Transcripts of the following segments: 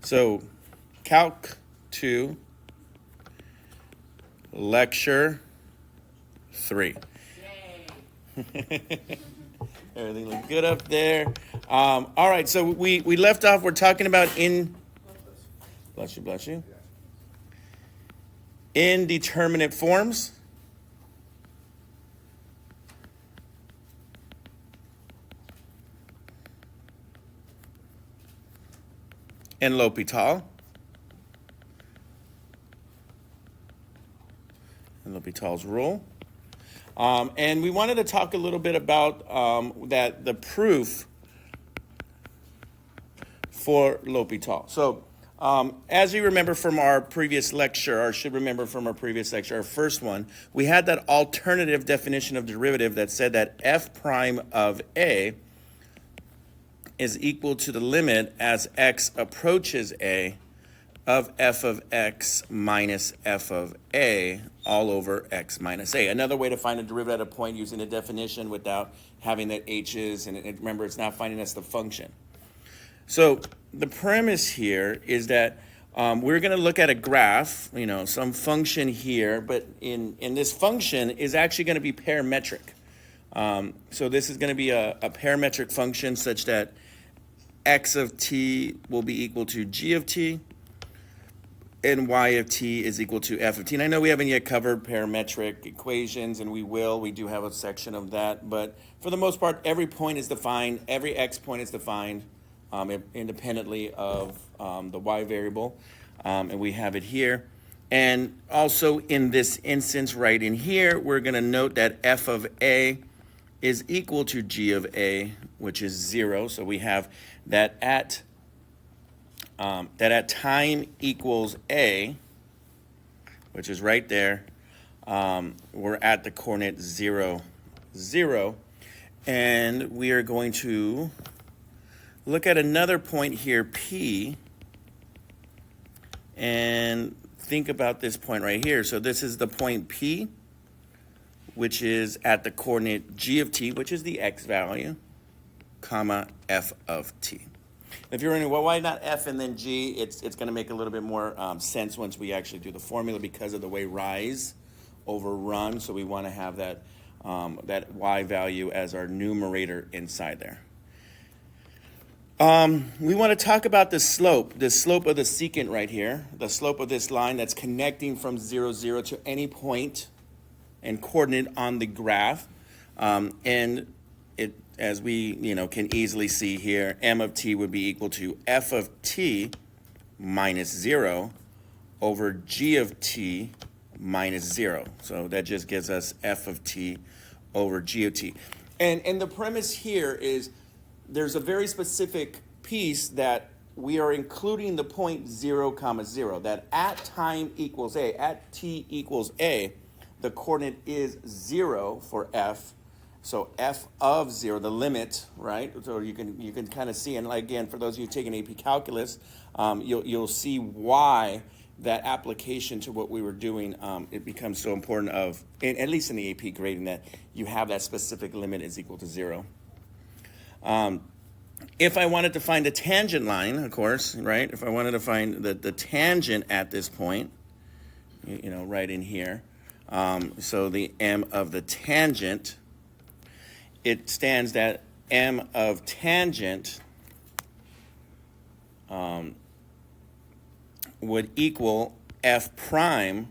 So, Calc 2, Lecture 3. Everything looks good up there. All right, so we left off, we're talking about bless you, indeterminate forms. And L'Hopital. And L'Hopital's rule. And we wanted to talk a little bit about the proof for L'Hopital. So as you remember from our previous lecture, or should remember from our previous lecture, our first one, we had that alternative definition of derivative that said that f prime of a is equal to the limit as x approaches a of f of x minus f of a all over x minus a. Another way to find a derivative at a point using a definition without having that h's, and remember, it's not finding us the function. So the premise here is that we're going to look at a graph, some function here, but in this function is actually going to be parametric. So this is going to be a parametric function such that x of t will be equal to g of t, and y of t is equal to f of t. And I know we haven't yet covered parametric equations, and we will. We do have a section of that. But for the most part, every point is defined. Every x point is defined independently of the y variable. And we have it here. And also in this instance right in here, we're going to note that f of a is equal to g of a, which is 0. So we have that at time equals a, which is right there, we're at the coordinate 0, 0. And we are going to look at another point here, P, and think about this point right here. So this is the point P, which is at the coordinate g of t, which is the x value, comma, f of t. If you're wondering, well, why not f and then g? It's going to make a little bit more sense once we actually do the formula because of the way rise over run. So we want to have that, that y value as our numerator inside there. We want to talk about the slope of the secant right here, the slope of this line that's connecting from 0, 0 to any point and coordinate on the graph. And it, as we can easily see here, m of t would be equal to f of t minus 0 over g of t minus 0. So that just gives us f of t over g of t. And the premise here is there's a very specific piece that we are including the point 0, comma 0, that at time equals a, at t equals a, the coordinate is 0 for f. So f of 0, the limit, right? So you can kind of see, and again, for those of you taking AP Calculus, you'll see why that application to what we were doing, it becomes so important at least in the AP grading, that you have that specific limit is equal to 0. If I wanted to find a tangent line, of course, right? If I wanted to find the tangent at this point, right in here, so the m of the tangent, it stands that m of tangent would equal f prime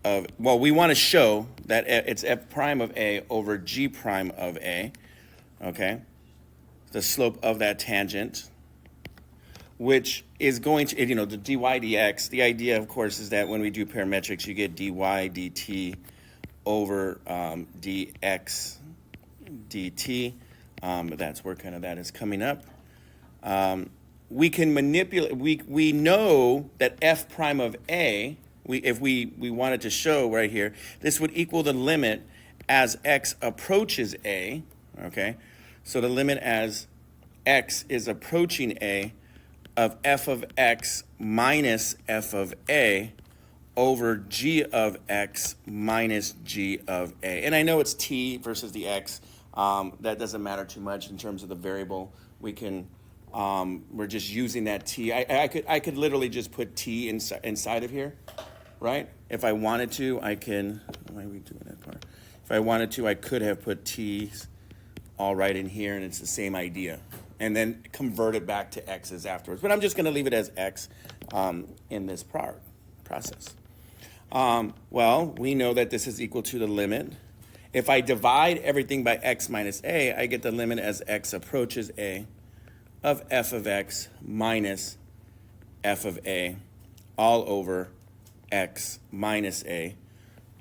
of, well, we want to show that it's f prime of a over g prime of a, okay? The slope of that tangent, which is going to, the dy dx, the idea, of course, is that when we do parametrics, you get dy dt over dx dt. That's where kind of that is coming up. We can manipulate, we know that f prime of a, if we wanted to show right here, this would equal the limit as x approaches a, okay? So the limit as x is approaching a of f of x minus f of a over g of x minus g of a. And I know it's t versus the x. That doesn't matter too much in terms of the variable. We can We're just using that t. I could literally just put t inside of here, right? If I wanted to, I can. Why are we doing that part? If I wanted to, I could have put t's all right in here, and it's the same idea, and then convert it back to x's afterwards. But I'm just going to leave it as x in this process. Well, we know that this is equal to the limit. If I divide everything by x minus a, I get the limit as x approaches a of f of x minus f of a all over x minus a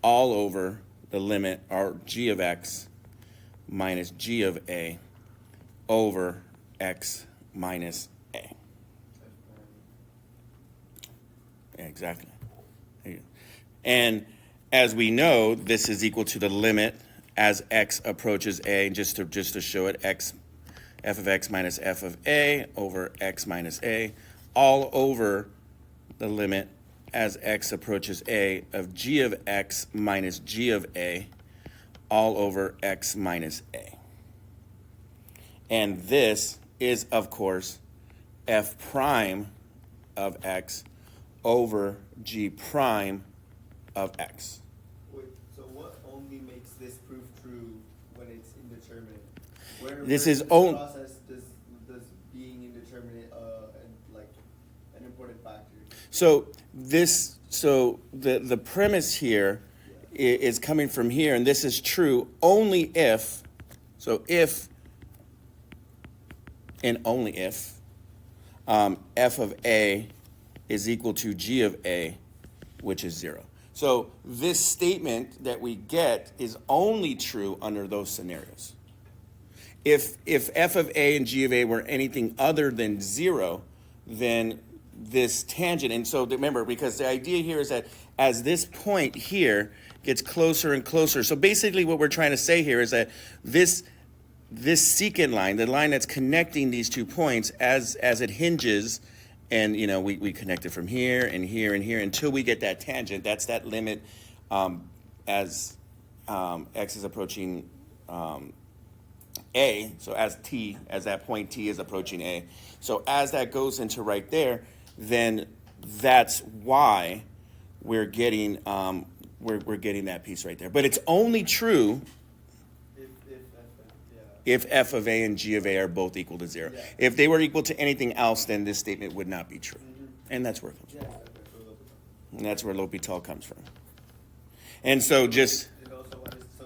all over the limit, or g of x minus g of a over x minus a. Exactly. And as we know, this is equal to the limit as x approaches a, just to show it, f of x minus f of a over x minus a, all over the limit as x approaches a of g of x minus g of a, all over x minus a. And this is, of course, f prime of x over g prime of x. Wait, so what only makes this proof true when it's indeterminate? This is only process does being indeterminate like an important factor. So the premise here is coming from here, and this is true only if, if and only if f of a is equal to g of a, which is 0. So this statement that we get is only true under those scenarios. If f of a and g of a were anything other than 0, then this tangent, and so remember, because the idea here is that as this point here gets closer and closer, so basically what we're trying to say here is that this secant line, the line that's connecting these 2 points, as it hinges, and we connect it from here and here and here until we get that tangent. That's that limit as x is approaching a. So as that point t is approaching a. So as that goes into right there, then that's why we're getting we're getting that piece right there. But it's only true if f of a and g of a are both equal to 0. Yeah. If they were equal to anything else, then this statement would not be true. Mm-hmm. And that's where it comes from. And that's where L'Hopital comes from. And so just... So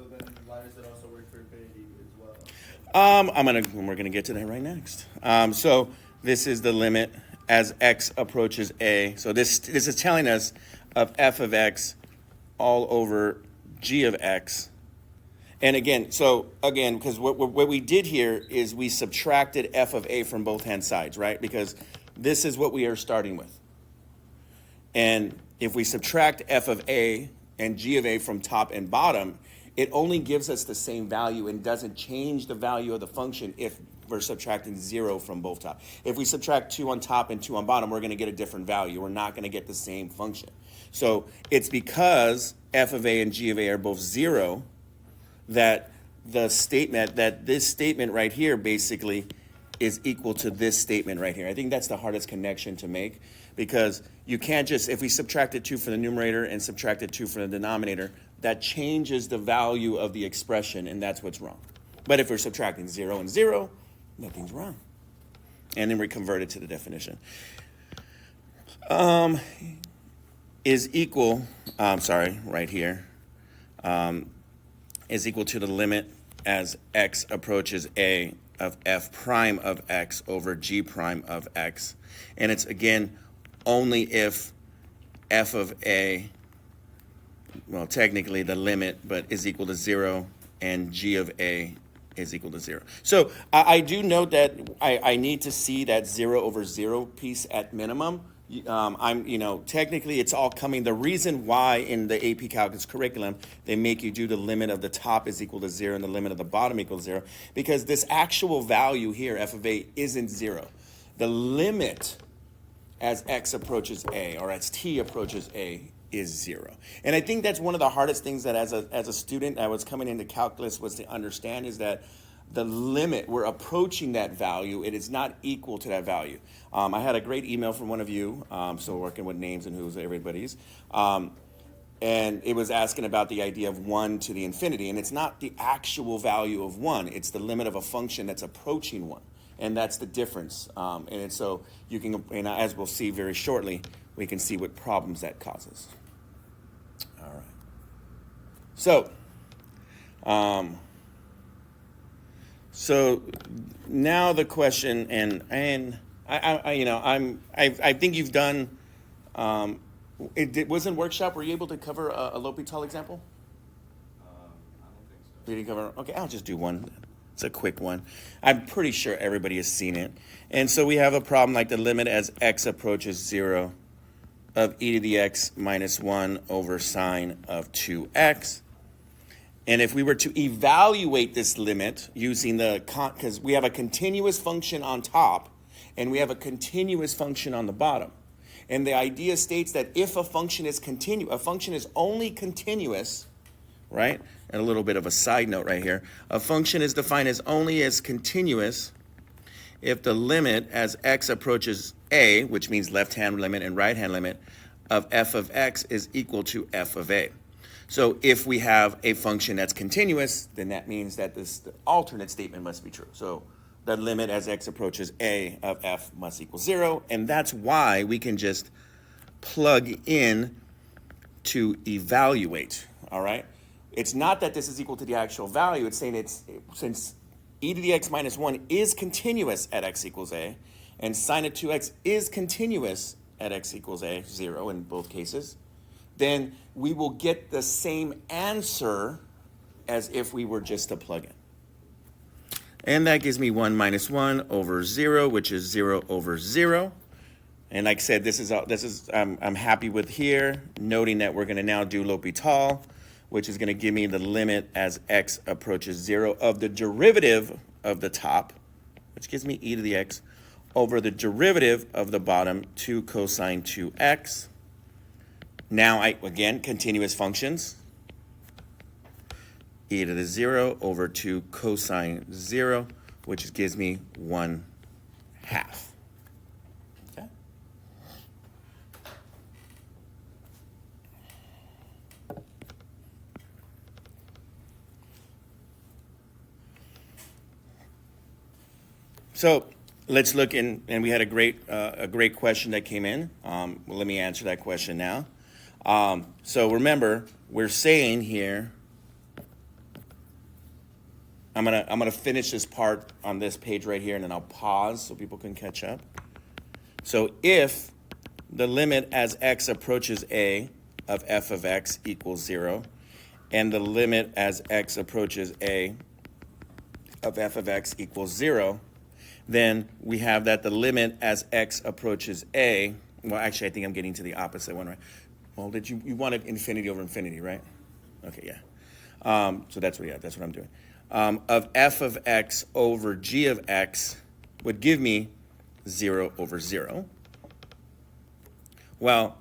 then why does it also work for infinity as well? We're going to get to that right next. So this is the limit as x approaches a. So this is telling us of f of x all over g of x. And again, because what we did here is we subtracted f of a from both hand sides, right? Because this is what we are starting with. And if we subtract f of a and g of a from top and bottom, it only gives us the same value and doesn't change the value of the function if we're subtracting 0 from both top. If we subtract 2 on top and 2 on bottom, we're going to get a different value. We're not going to get the same function. So it's because f of a and g of a are both 0 that this statement right here basically is equal to this statement right here. I think that's the hardest connection to make, because you can't just, if we subtracted 2 from the numerator and subtracted 2 from the denominator, that changes the value of the expression, and that's what's wrong. But if we're subtracting 0 and 0, nothing's wrong. And then we convert it to the definition. Is equal, right here, is equal to the limit as x approaches a of f prime of x over g prime of x. And it's, again, only if f of a, well, technically the limit, but is equal to 0, and g of a is equal to 0. So I do note that I need to see that 0 over 0 piece at minimum. Technically it's all coming. The reason why in the AP Calculus curriculum they make you do the limit of the top is equal to 0 and the limit of the bottom equals 0, because this actual value here, f of a, isn't 0. The limit as x approaches a, or as t approaches a, is 0. And I think that's one of the hardest things that as a student I was coming into calculus was to understand, is that the limit, we're approaching that value. It is not equal to that value. I had a great email from one of you, so working with names and who's everybody's. And it was asking about the idea of 1 to the infinity. And it's not the actual value of 1. It's the limit of a function that's approaching 1. And that's the difference. And so you can, and as we'll see very shortly, we can see what problems that causes. All right. So, so now the question, and I think you've done. It wasn't workshop. Were you able to cover a L'Hopital example? I don't think so. You didn't cover. Okay, I'll just do one. It's a quick one. I'm pretty sure everybody has seen it. And so we have a problem like the limit as x approaches 0 of e to the x minus 1 over sine of 2x. And if we were to evaluate this limit using because we have a continuous function on top and we have a continuous function on the bottom. And the idea states that if a function is a function is only continuous, right? And a little bit of a side note right here. A function is defined as only as continuous if the limit as x approaches a, which means left-hand limit and right-hand limit, of f of x is equal to f of a. So if we have a function that's continuous, then that means that the alternate statement must be true. So the limit as x approaches a of f must equal 0, and that's why we can just plug in to evaluate, all right? It's not that this is equal to the actual value. It's saying since e to the x minus 1 is continuous at x equals a, and sine of 2x is continuous at x equals a, 0 in both cases, then we will get the same answer as if we were just to plug in. And that gives me 1 minus 1 over 0, which is 0 over 0. And like I said, this is I'm happy with here, noting that we're going to now do L'Hopital, which is going to give me the limit as x approaches 0 of the derivative of the top, which gives me e to the x, over the derivative of the bottom, 2 cosine 2x. Now, again, continuous functions. E to the 0 over 2 cosine 0, which gives me 1/2. Okay. So let's look in, and we had a great question that came in. Well, let me answer that question now. So remember, we're saying here. I'm gonna finish this part on this page right here, and then I'll pause so people can catch up. So if the limit as x approaches a of f of x equals 0, and the limit as x approaches a of f of x equals 0, then we have that the limit as x approaches a, well, actually, I think I'm getting to the opposite one, right? Well, you wanted infinity over infinity, right? Okay, yeah. So that's what I'm doing. Of f of x over g of x would give me 0 over 0. Well,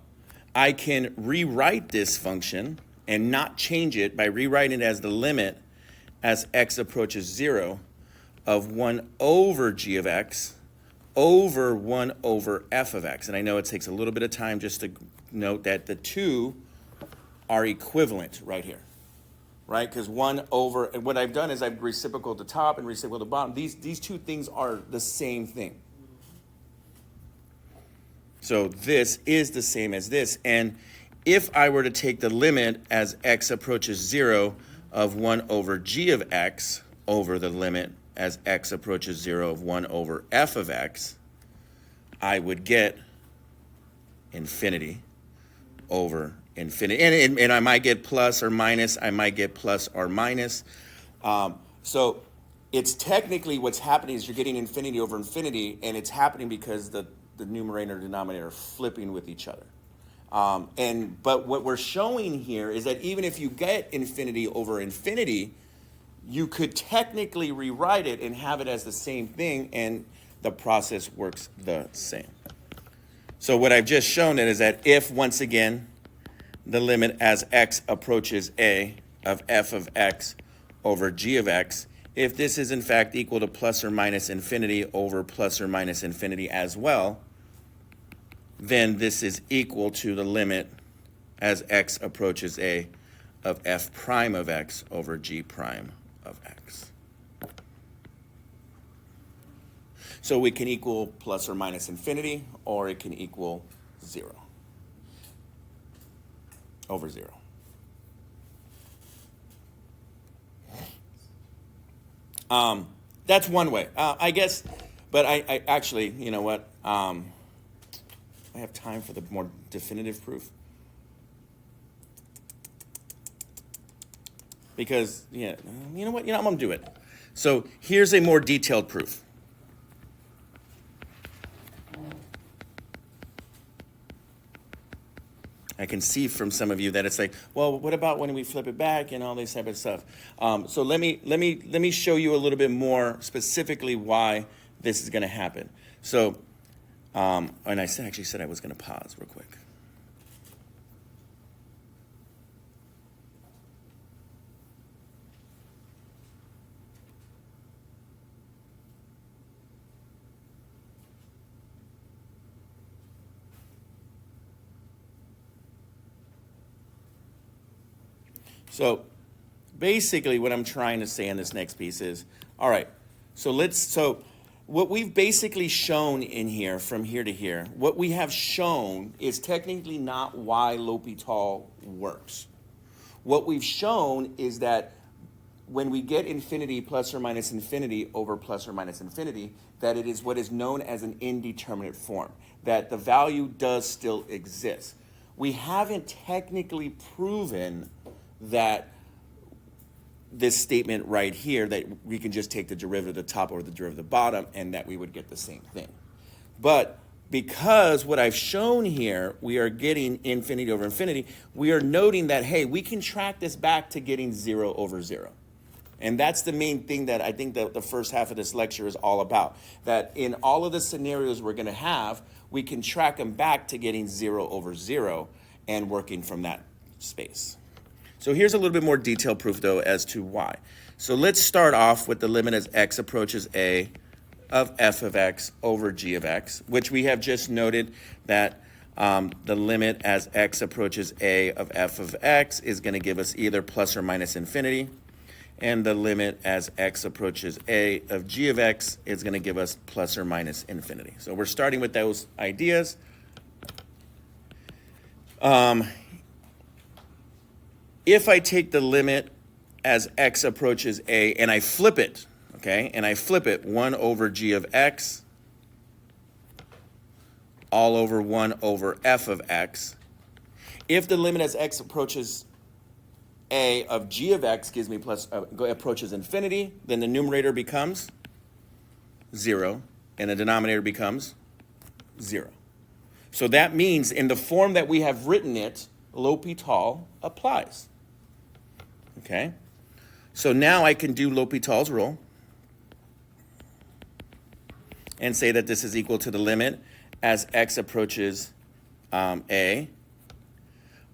I can rewrite this function and not change it by rewriting it as the limit as x approaches 0 of 1 over g of x over 1 over f of x. And I know it takes a little bit of time just to note that the two are equivalent right here. Right, because 1 over, and what I've done is I've reciprocal at the top and reciprocal at the bottom. These two things are the same thing. So this is the same as this. And if I were to take the limit as x approaches 0 of 1 over g of x over the limit as x approaches 0 of 1 over f of x, I would get infinity over infinity. And I might get plus or minus. I might get plus or minus. So it's technically what's happening is you're getting infinity over infinity, and it's happening because the numerator and denominator are flipping with each other. But what we're showing here is that even if you get infinity over infinity, you could technically rewrite it and have it as the same thing, and the process works the same. So what I've just shown is that if, once again, the limit as x approaches a of f of x over g of x if this is in fact equal to plus or minus infinity over plus or minus infinity as well, then this is equal to the limit as x approaches a of f prime of x over g prime of x. So we can equal plus or minus infinity, or it can equal 0 over 0. That's one way, I guess, but I actually, you know what, I have time for the more definitive proof. Because, yeah, you know what, I'm going to do it. So here's a more detailed proof. I can see from some of you that it's like, well, what about when we flip it back and all this type of stuff? So let me show you a little bit more specifically why this is going to happen. So, and I actually said I was going to pause real quick. So basically what I'm trying to say in this next piece is, all right, so what we've basically shown in here from here to here, what we have shown is technically not why L'Hopital works. What we've shown is that when we get infinity plus or minus infinity over plus or minus infinity, that it is what is known as an indeterminate form, that the value does still exist. We haven't technically proven that this statement right here, that we can just take the derivative of the top over the derivative of the bottom and that we would get the same thing. But because what I've shown here, we are getting infinity over infinity, we are noting that, hey, we can track this back to getting 0 over 0. And that's the main thing that I think that the first half of this lecture is all about. That in all of the scenarios we're going to have, we can track them back to getting 0 over 0 and working from that space. So here's a little bit more detailed proof, though, as to why. So let's start off with the limit as x approaches a of f of x over g of x, which we have just noted that the limit as x approaches a of f of x is going to give us either plus or minus infinity, and the limit as x approaches a of g of x is going to give us plus or minus infinity. So we're starting with those ideas. If I take the limit as x approaches a and I flip it, okay, and I flip it 1 over g of x all over 1 over f of x, if the limit as x approaches a of g of x gives me plus approaches infinity, then the numerator becomes 0 and the denominator becomes 0. So that means in the form that we have written it, L'Hopital applies. Okay? So now I can do L'Hopital's rule and say that this is equal to the limit as x approaches a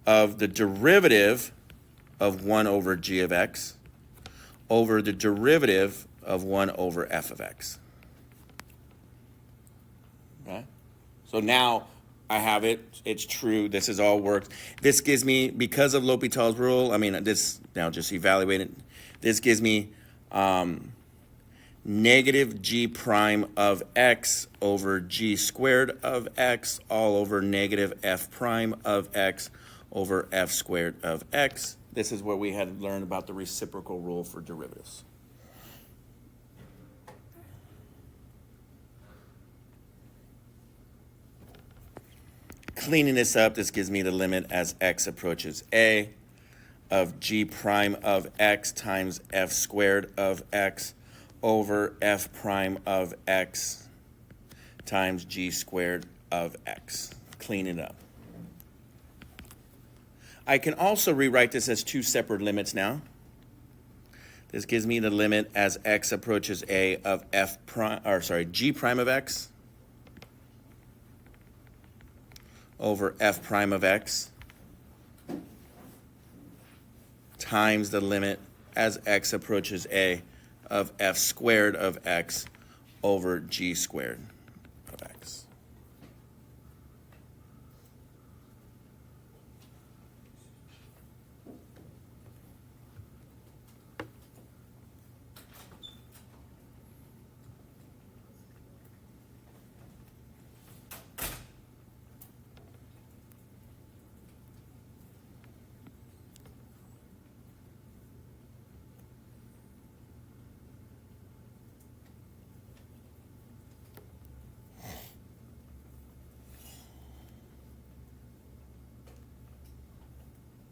of the derivative of 1 over g of x over the derivative of 1 over f of x. Okay? So now I have it. It's true. This has all worked. This gives me, because of L'Hopital's rule, I mean, this, now just evaluate it. This gives me negative g prime of x over g squared of x all over negative f prime of x over f squared of x. This is where we had learned about the reciprocal rule for derivatives. Cleaning this up, this gives me the limit as x approaches a of g prime of x times f squared of x over f prime of x times g squared of x. Clean it up. I can also rewrite this as two separate limits now. This gives me the limit as x approaches a of f prime, or sorry, g prime of x over f prime of x times the limit as x approaches a of f squared of x over g squared of x.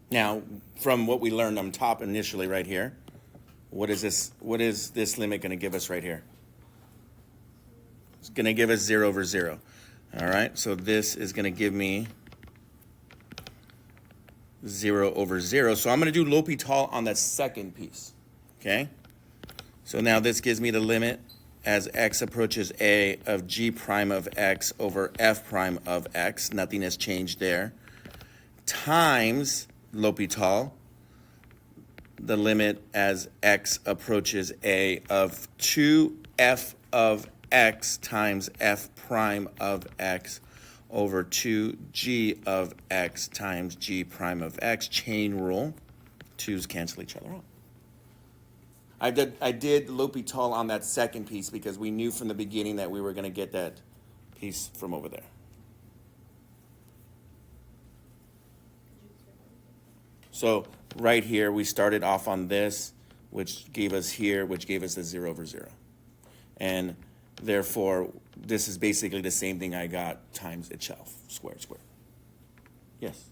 Now, from what we learned on top initially right here, what is this limit going to give us right here? It's going to give us 0 over 0. All right, so this is going to give me 0 over 0. So I'm going to do L'Hopital on that second piece, okay? So now this gives me the limit as x approaches a of g prime of x over f prime of x. Nothing has changed there. Times L'Hopital, the limit as x approaches a of 2f of x times f prime of x over 2g of x times g prime of x. Chain rule. 2's cancel each other out. I did L'Hopital on that second piece because we knew from the beginning that we were going to get that piece from over there. So right here, we started off on this, which gave us here, which gave us the 0 over 0. And therefore, this is basically the same thing I got times itself, squared. Yes?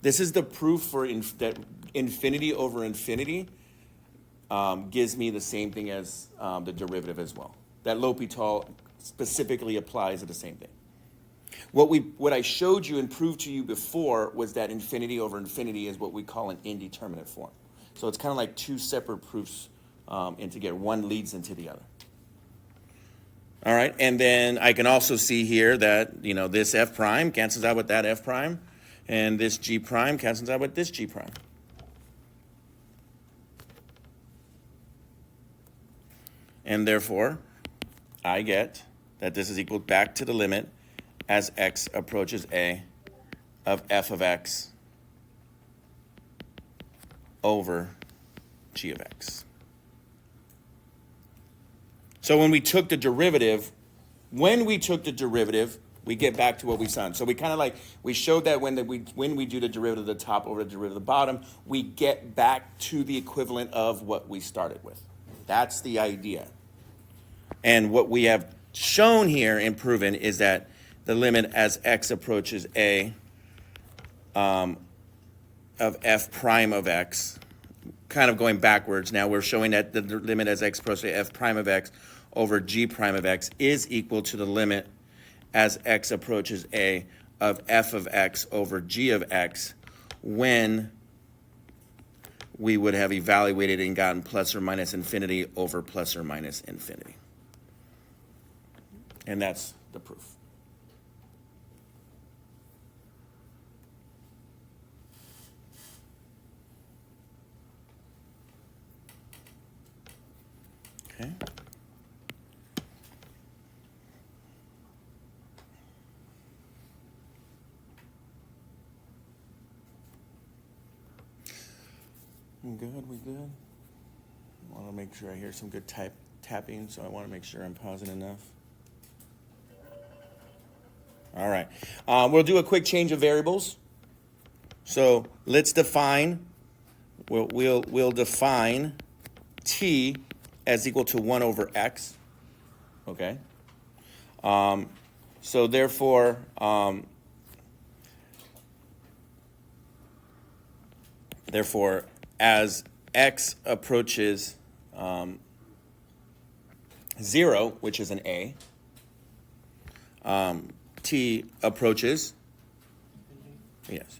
This is the proof for that infinity over infinity gives me the same thing as the derivative as well. That L'Hopital specifically applies to the same thing. What I showed you and proved to you before was that infinity over infinity is what we call an indeterminate form. So it's kind of like two separate proofs and together. One leads into the other. All right, and then I can also see here that, this f prime cancels out with that f prime, and this g prime cancels out with this g prime. And therefore, I get that this is equal back to the limit as x approaches a of f of x over g of x. So when we took the derivative, we get back to what we saw. So we kind of we showed that when we do the derivative of the top over the derivative of the bottom, we get back to the equivalent of what we started with. That's the idea. And what we have shown here and proven is that the limit as x approaches a of f prime of x, kind of going backwards. Now we're showing that the limit as x approaches f prime of x over g prime of x is equal to the limit as x approaches a of f of x over g of x when we would have evaluated and gotten plus or minus infinity over plus or minus infinity. And that's the proof. Okay. We good? I want to make sure I hear some good tapping, so I want to make sure I'm pausing enough. All right. We'll do a quick change of variables. So let's define, we'll define t as equal to 1 over x, okay? So therefore, as x approaches 0, which is an a, t approaches, yes,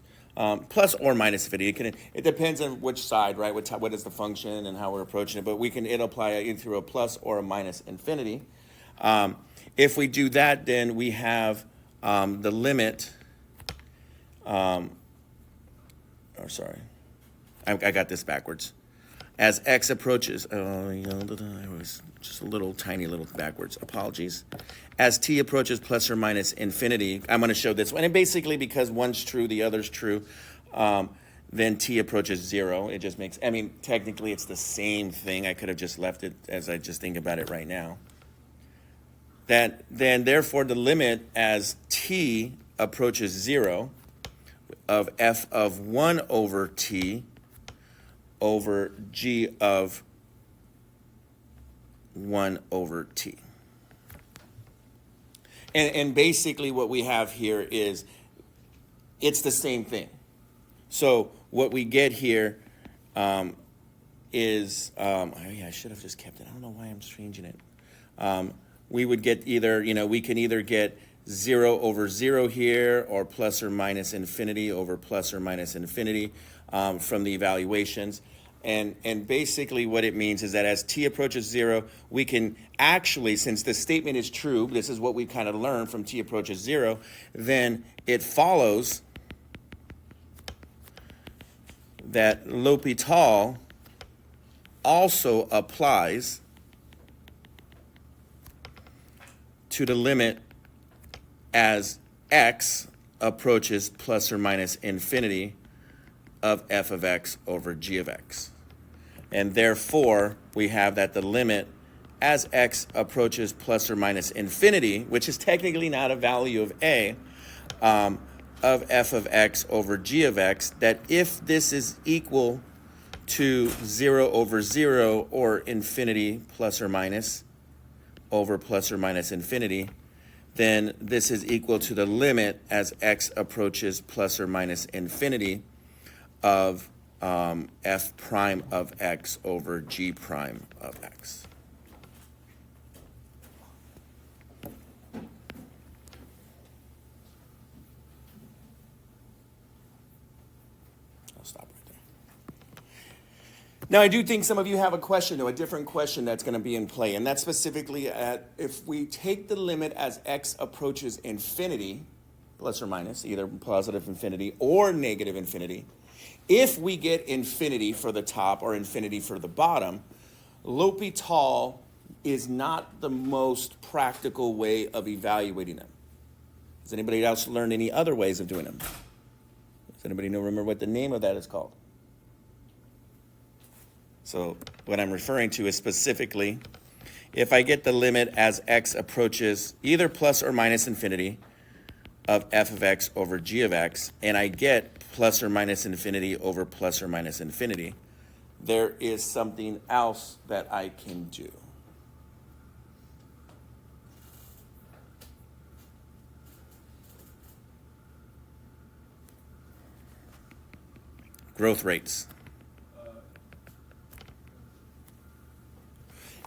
plus or minus infinity. It depends on which side, right? What is the function and how we're approaching it. But it'll apply either through a plus or a minus infinity. If we do that, then we have the limit. I got this backwards. as x approaches, I was just a little tiny little backwards, apologies. As t approaches plus or minus infinity, I'm going to show this one. And basically because one's true, the other's true, then t approaches 0. It just makes, I mean, technically it's the same thing. I could have just left it as I just think about it right now. That then therefore the limit as t approaches 0 of f of 1 over t over g of 1 over t. And basically what we have here is it's the same thing. So what we get here is, oh yeah, I should have just kept it. I don't know why I'm changing it. We would get either, we can either get 0 over 0 here, or plus or minus infinity over plus or minus infinity from the evaluations. And basically what it means is that as t approaches 0, we can actually, since the statement is true, this is what we kind of learned from t approaches 0, then it follows that L'Hopital also applies to the limit as x approaches plus or minus infinity of f of x over g of x. And therefore, we have that the limit as x approaches plus or minus infinity, which is technically not a value of a, of f of x over g of x, that if this is equal to 0 over 0 or infinity plus or minus over plus or minus infinity, then this is equal to the limit as x approaches plus or minus infinity of f prime of x over g prime of x. I'll stop right there. Now, I do think some of you have a question, though, a different question that's going to be in play, and that's specifically at if we take the limit as x approaches infinity, plus or minus, either positive infinity or negative infinity, if we get infinity for the top or infinity for the bottom, L'Hopital is not the most practical way of evaluating them. Has anybody else learned any other ways of doing them? Does anybody remember what the name of that is called? So what I'm referring to is specifically, if I get the limit as x approaches either plus or minus infinity of f of x over g of x, and I get plus or minus infinity over plus or minus infinity, there is something else that I can do. Growth rates.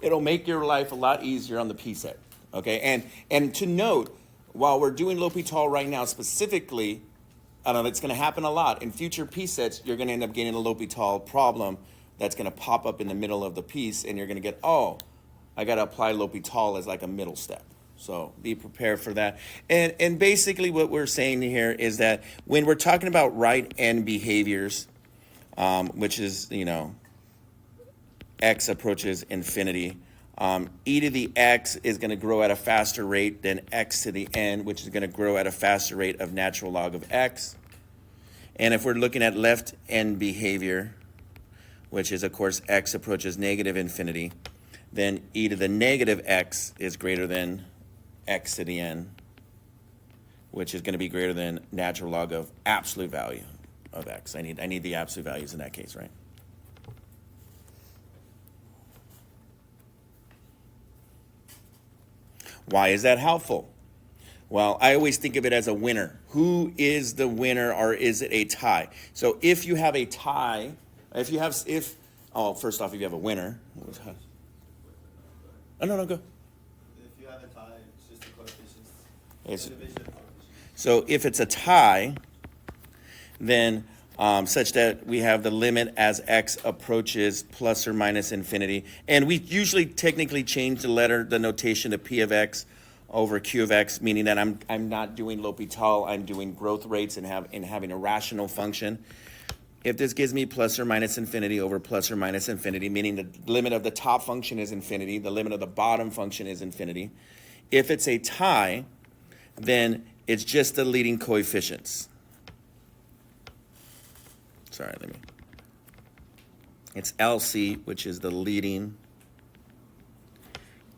It'll make your life a lot easier on the P set, okay? And to note, while we're doing L'Hopital right now specifically, I don't know, it's going to happen a lot. In future P sets, you're going to end up getting a L'Hopital problem that's going to pop up in the middle of the piece, and you're going to get, oh, I got to apply L'Hopital as like a middle step. So be prepared for that. And basically what we're saying here is that when we're talking about right end behaviors, which is, x approaches infinity, e to the x is going to grow at a faster rate than x to the n, which is going to grow at a faster rate of natural log of x. And if we're looking at left end behavior, which is, of course, x approaches negative infinity, then e to the negative x is greater than x to the n, which is going to be greater than natural log of absolute value of x. I need the absolute values in that case, right? Why is that helpful? Well, I always think of it as a winner. Who is the winner, or is it a tie? So if you have a tie, first off, if you have a winner. Oh, no, go. If you have a tie, it's just the coefficients. Division of coefficients. So if it's a tie, then such that we have the limit as x approaches plus or minus infinity. And we usually technically change the notation to p of x over q of x, meaning that I'm not doing L'Hopital, I'm doing growth rates and having a rational function. if this gives me plus or minus infinity over plus or minus infinity, meaning the limit of the top function is infinity, the limit of the bottom function is infinity. If it's a tie, then it's just the leading coefficients. Sorry, it's LC, which is the leading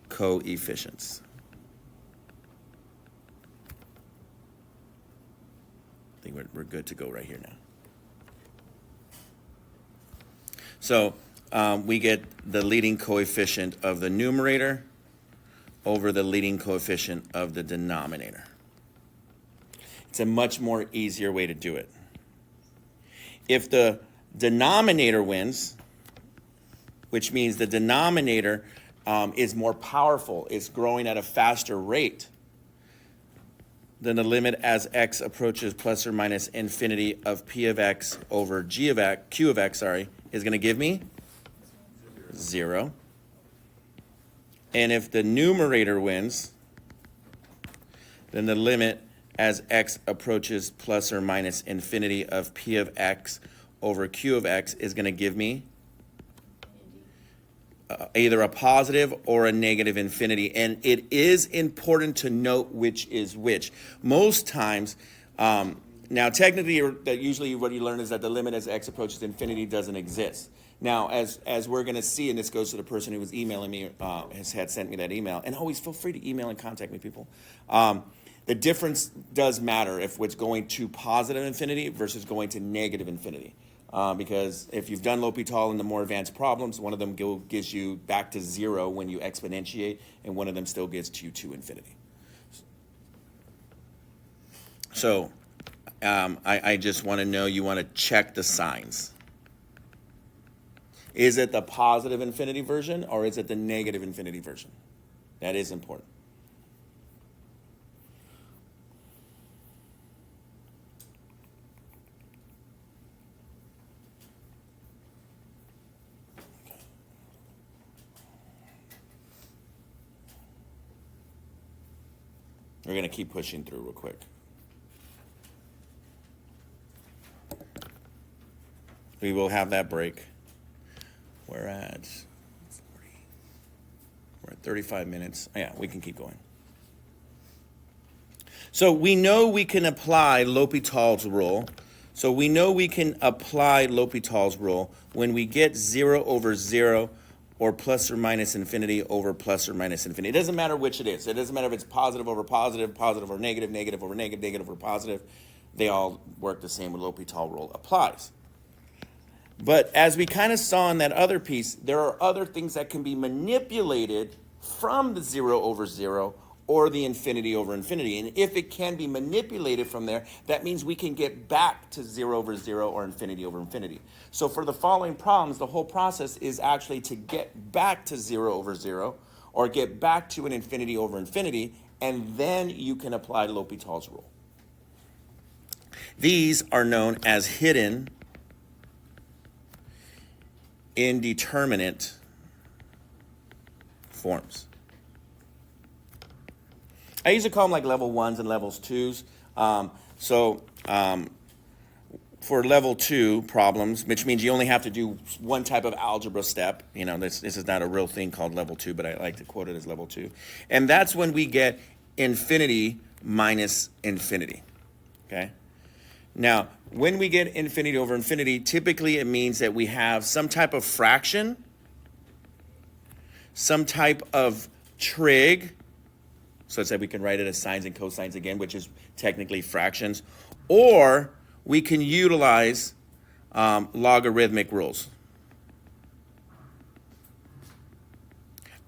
coefficients. I think we're good to go right here now. So we get the leading coefficient of the numerator over the leading coefficient of the denominator. It's a much more easier way to do it. If the denominator wins, which means the denominator is more powerful, is growing at a faster rate, then the limit as x approaches plus or minus infinity of p of x over q of x, is going to give me 0. And if the numerator wins, then the limit as x approaches plus or minus infinity of p of x over q of x is going to give me either a positive or a negative infinity. And it is important to note which is which. Most times, now technically, usually what you learn is that the limit as x approaches infinity doesn't exist. Now, as we're going to see, and this goes to the person who was emailing me, had sent me that email, and always feel free to email and contact me, people. The difference does matter if it's going to positive infinity versus going to negative infinity. Because if you've done L'Hopital and the more advanced problems, one of them gives you back to 0 when you exponentiate, and one of them still gets you to infinity. So I just want to know, you want to check the signs. Is it the positive infinity version or is it the negative infinity version? That is important. We're going to keep pushing through real quick. We will have that break. We're at 35 minutes. Yeah, we can keep going. So we know we can apply L'Hopital's rule. So we know we can apply L'Hopital's rule when we get 0 over 0 or plus or minus infinity over plus or minus infinity. It doesn't matter which it is. It doesn't matter if it's positive over positive, positive over negative, negative over negative, negative over positive. They all work the same when L'Hopital rule applies. But as we kind of saw in that other piece, there are other things that can be manipulated from the 0 over 0 or the infinity over infinity. And if it can be manipulated from there, that means we can get back to 0 over 0 or infinity over infinity. So for the following problems, the whole process is actually to get back to 0 over 0 or get back to an infinity over infinity, and then you can apply L'Hopital's rule. These are known as hidden indeterminate forms. I usually call them like level 1s and levels 2s. For level 2 problems, which means you only have to do one type of algebra step. You know, this is not a real thing called level 2, but I like to quote it as level 2. And that's when we get infinity minus infinity, okay? Now, when we get infinity over infinity, typically it means that we have some type of fraction, some type of trig. So it's that we can write it as sines and cosines again, which is technically fractions. Or we can utilize logarithmic rules.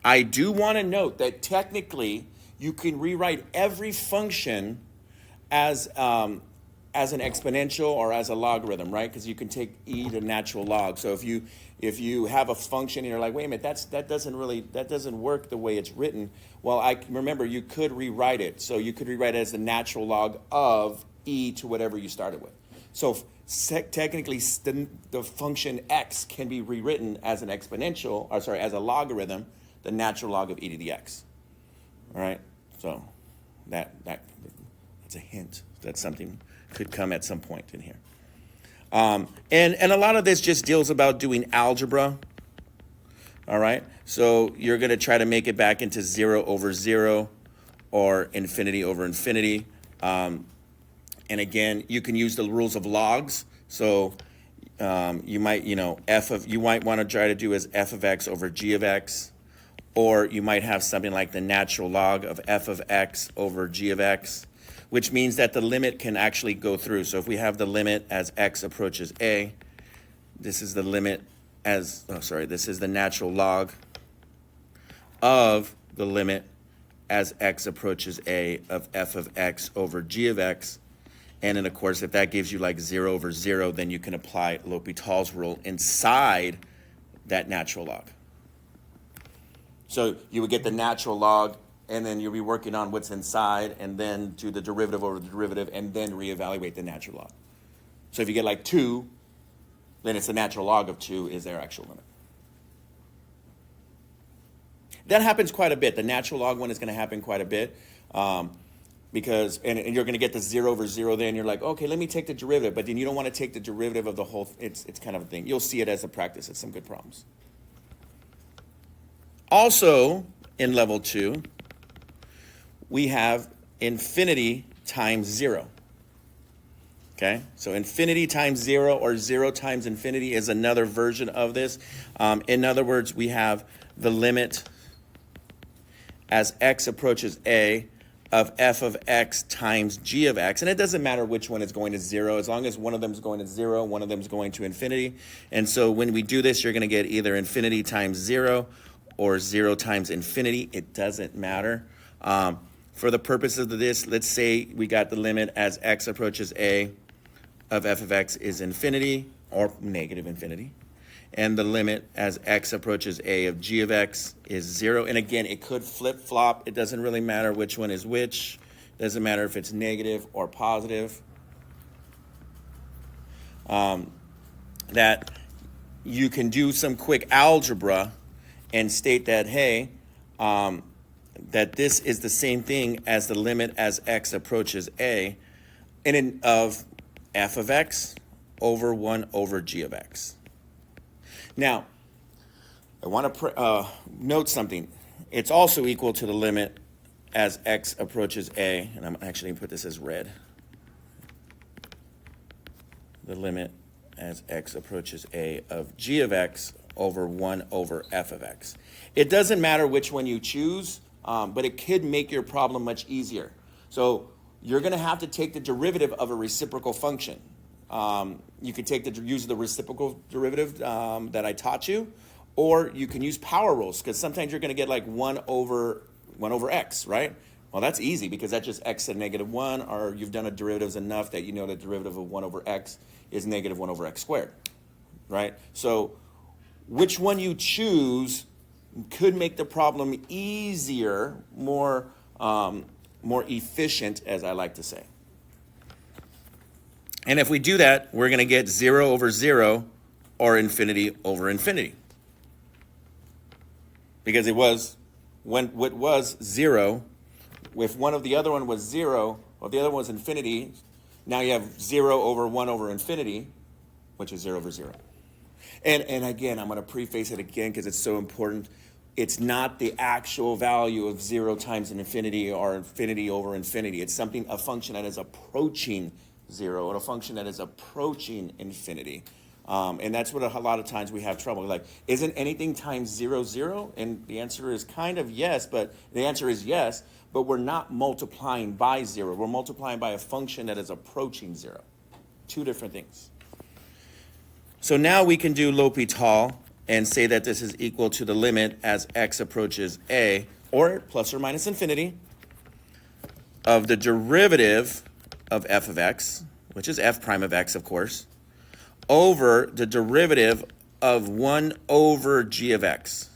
I do want to note that technically you can rewrite every function as an exponential or as a logarithm, right? Because you can take e to natural log. So if you have a function and you're like, wait a minute, that doesn't work the way it's written. Well, remember you could rewrite it. So you could rewrite it as the natural log of e to whatever you started with. So technically the function x can be rewritten as an exponential, or sorry, as a logarithm, the natural log of e to the x. All right. So that's a hint that something could come at some point in here. And a lot of this just deals about doing algebra. All right, so you're going to try to make it back into 0 over 0 or infinity over infinity. And again, you can use the rules of logs. So you might, you might want to try to do as f of x over g of x, or you might have something like the natural log of f of x over g of x, which means that the limit can actually go through. So if we have the limit as x approaches a, this is the limit this is the natural log of the limit as x approaches a of f of x over g of x. And then, of course, if that gives you like 0 over 0, then you can apply L'Hopital's rule inside that natural log. So you would get the natural log, and then you'll be working on what's inside, and then do the derivative over the derivative, and then reevaluate the natural log. So if you get like 2, then it's the natural log of 2 is their actual limit. That happens quite a bit. The natural log one is going to happen quite a bit because you're going to get the 0 over 0 there, and you're like, okay, let me take the derivative, but then you don't want to take the derivative of the whole, it's kind of a thing. You'll see it as a practice. It's some good problems. Also, in level 2, we have infinity times 0. Okay, so infinity times 0 or 0 times infinity is another version of this. In other words, we have the limit as x approaches a of f of x times g of x. And it doesn't matter which one is going to 0, as long as one of them is going to 0, one of them is going to infinity. And so when we do this, you're going to get either infinity times 0 or 0 times infinity. It doesn't matter. For the purposes of this, let's say we got the limit as x approaches a of f of x is infinity or negative infinity. And the limit as x approaches a of g of x is 0. And again, it could flip-flop. It doesn't really matter which one is which. It doesn't matter if it's negative or positive. That you can do some quick algebra and state that, hey, that this is the same thing as the limit as x approaches a of f of x over 1 over g of x. Now, I want to note something. It's also equal to the limit as x approaches a, and I'm actually going to put this as red. The limit as x approaches a of g of x over 1 over f of x. It doesn't matter which one you choose, but it could make your problem much easier. So you're going to have to take the derivative of a reciprocal function. You could use the reciprocal derivative that I taught you, or you can use power rules, because sometimes you're going to get like 1 over x, right? Well, that's easy because that's just x at negative 1, or you've done a derivatives enough that you know the derivative of 1 over x is negative 1 over x squared, right? So which one you choose could make the problem easier, more efficient, as I like to say. And if we do that, we're going to get 0 over 0 or infinity over infinity. Because it was, when what was 0, if one of the other one was 0, or the other one was infinity, now you have 0 over 1 over infinity, which is 0 over 0. And again, I'm going to preface it again because it's so important. It's not the actual value of 0 times an infinity or infinity over infinity. It's a function that is approaching 0 or a function that is approaching infinity. And that's what a lot of times we have trouble. Like, isn't anything times 0, 0? And the answer is kind of yes, but we're not multiplying by 0. We're multiplying by a function that is approaching 0. Two different things. So now we can do L'Hopital and say that this is equal to the limit as x approaches a, or plus or minus infinity, of the derivative of f of x, which is f prime of x, of course, over the derivative of 1 over g of x.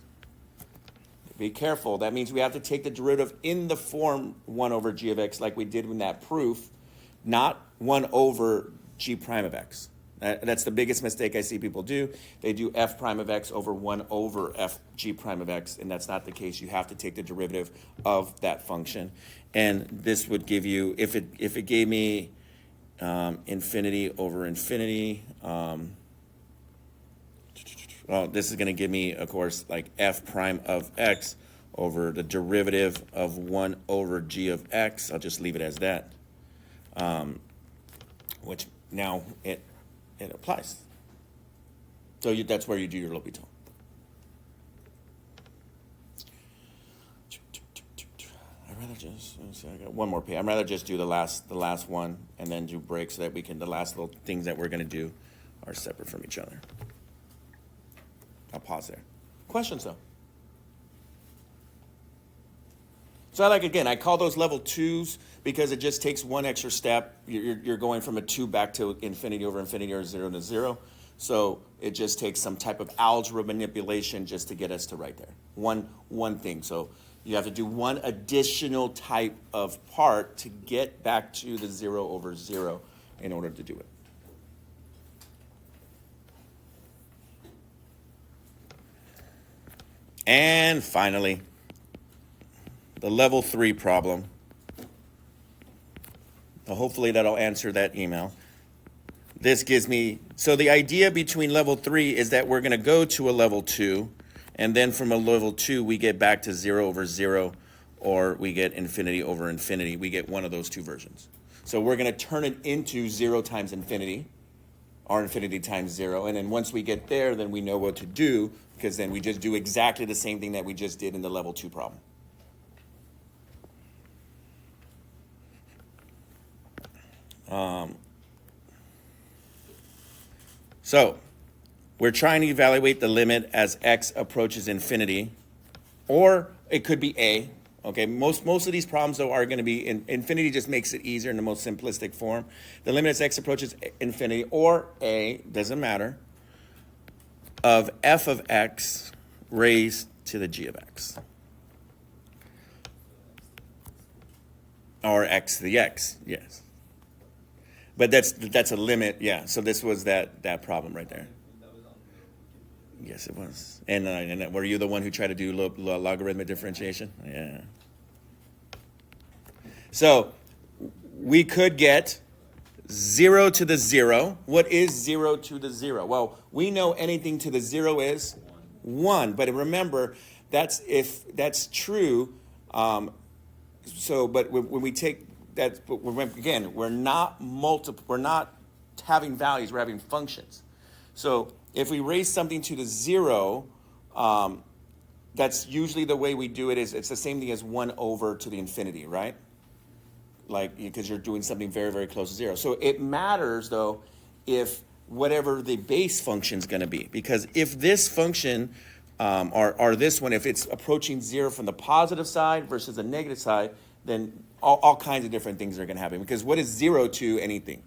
Be careful. That means we have to take the derivative in the form 1 over g of x like we did in that proof, not 1 over g prime of x. That's the biggest mistake I see people do. They do f prime of x over 1 over f g prime of x, and that's not the case. You have to take the derivative of that function. And this would give you, if it gave me infinity over infinity. Well, this is going to give me, of course, like f prime of x over the derivative of 1 over g of x. I'll just leave it as that, which now it applies. So that's where you do your L'Hopital. I'd rather just, I got one more page. I'd rather just do the last one and then do break so that we can, the last little things that we're going to do are separate from each other. I'll pause there. Questions, though? So I call those level 2s because it just takes one extra step. You're going from a 2 back to infinity over infinity or 0 to 0. So it just takes some type of algebra manipulation just to get us to right there. One thing. So you have to do one additional type of part to get back to the 0 over 0 in order to do it. And finally, the level 3 problem. Hopefully that'll answer that email. This gives me, so the idea between level 3 is that we're going to go to a level 2, and then from a level 2 we get back to 0 over 0, or we get infinity over infinity. We get one of those two versions. So we're going to turn it into 0 times infinity, or infinity times 0, and then once we get there, then we know what to do, because then we just do exactly the same thing that we just did in the level 2 problem. So we're trying to evaluate the limit as x approaches infinity, or it could be a. Okay, most of these problems, though, are going to be, infinity just makes it easier in the most simplistic form. The limit as x approaches infinity, or a, doesn't matter, of f of x raised to the g of x. Or x to the x, yes. But that's a limit, yeah. So this was that problem right there. Yes, it was. And were you the one who tried to do logarithmic differentiation? Yeah. So we could get 0 to the 0. What is 0 to the 0? Well, we know anything to the 0 is 1. But remember, if that's true. But when we take that, again, we're not having values. We're having functions. So if we raise something to the 0, that's usually the way we do it. It's the same thing as 1 over to the infinity, right? Like, because you're doing something very, very close to 0. So it matters, though, if whatever the base function is going to be. Because if this function, or this one, if it's approaching 0 from the positive side versus the negative side, then all kinds of different things are going to happen. Because what is 0 to anything?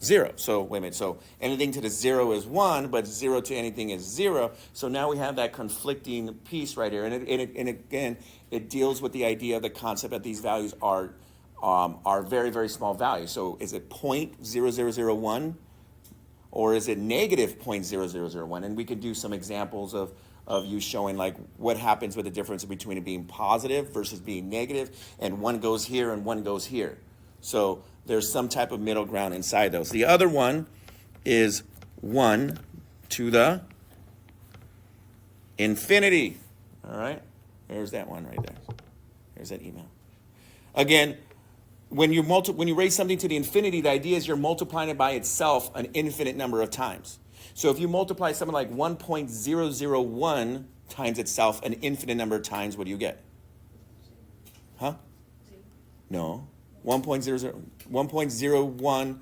0. So wait a minute. So anything to the 0 is 1, but 0 to anything is 0. So now we have that conflicting piece right here. And again, it deals with the idea of the concept that these values are very, very small values. So is it 0.0001 or is it negative 0.0001? And we could do some examples of you showing like what happens with the difference between it being positive versus being negative, and one goes here and one goes here. So there's some type of middle ground inside those. The other one is 1 to the infinity. All right? There's that one right there. There's that email. Again, when you raise something to the infinity, the idea is you're multiplying it by itself an infinite number of times. So if you multiply something like 1.001 times itself an infinite number of times, what do you get? Huh? No. 1.01,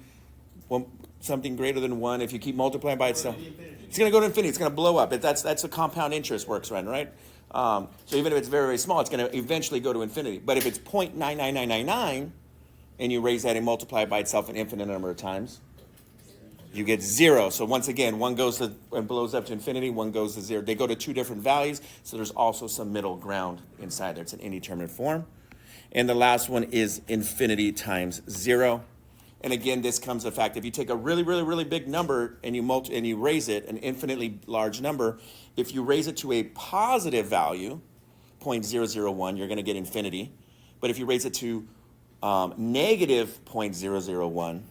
something greater than 1. If you keep multiplying by itself, it's going to go to infinity. It's going to blow up. That's a compound interest works, right? So even if it's very, very small, it's going to eventually go to infinity. But if it's 0.99999, and you raise that and multiply it by itself an infinite number of times, you get 0. So once again, one goes to and blows up to infinity, one goes to 0. They go to two different values, so there's also some middle ground inside there. It's an indeterminate form. And the last one is infinity times 0. And again, this comes to the fact, if you take a really, really, really big number and you raise it, an infinitely large number, if you raise it to a positive value, 0.001, you're going to get infinity. But if you raise it to Negative 0.001,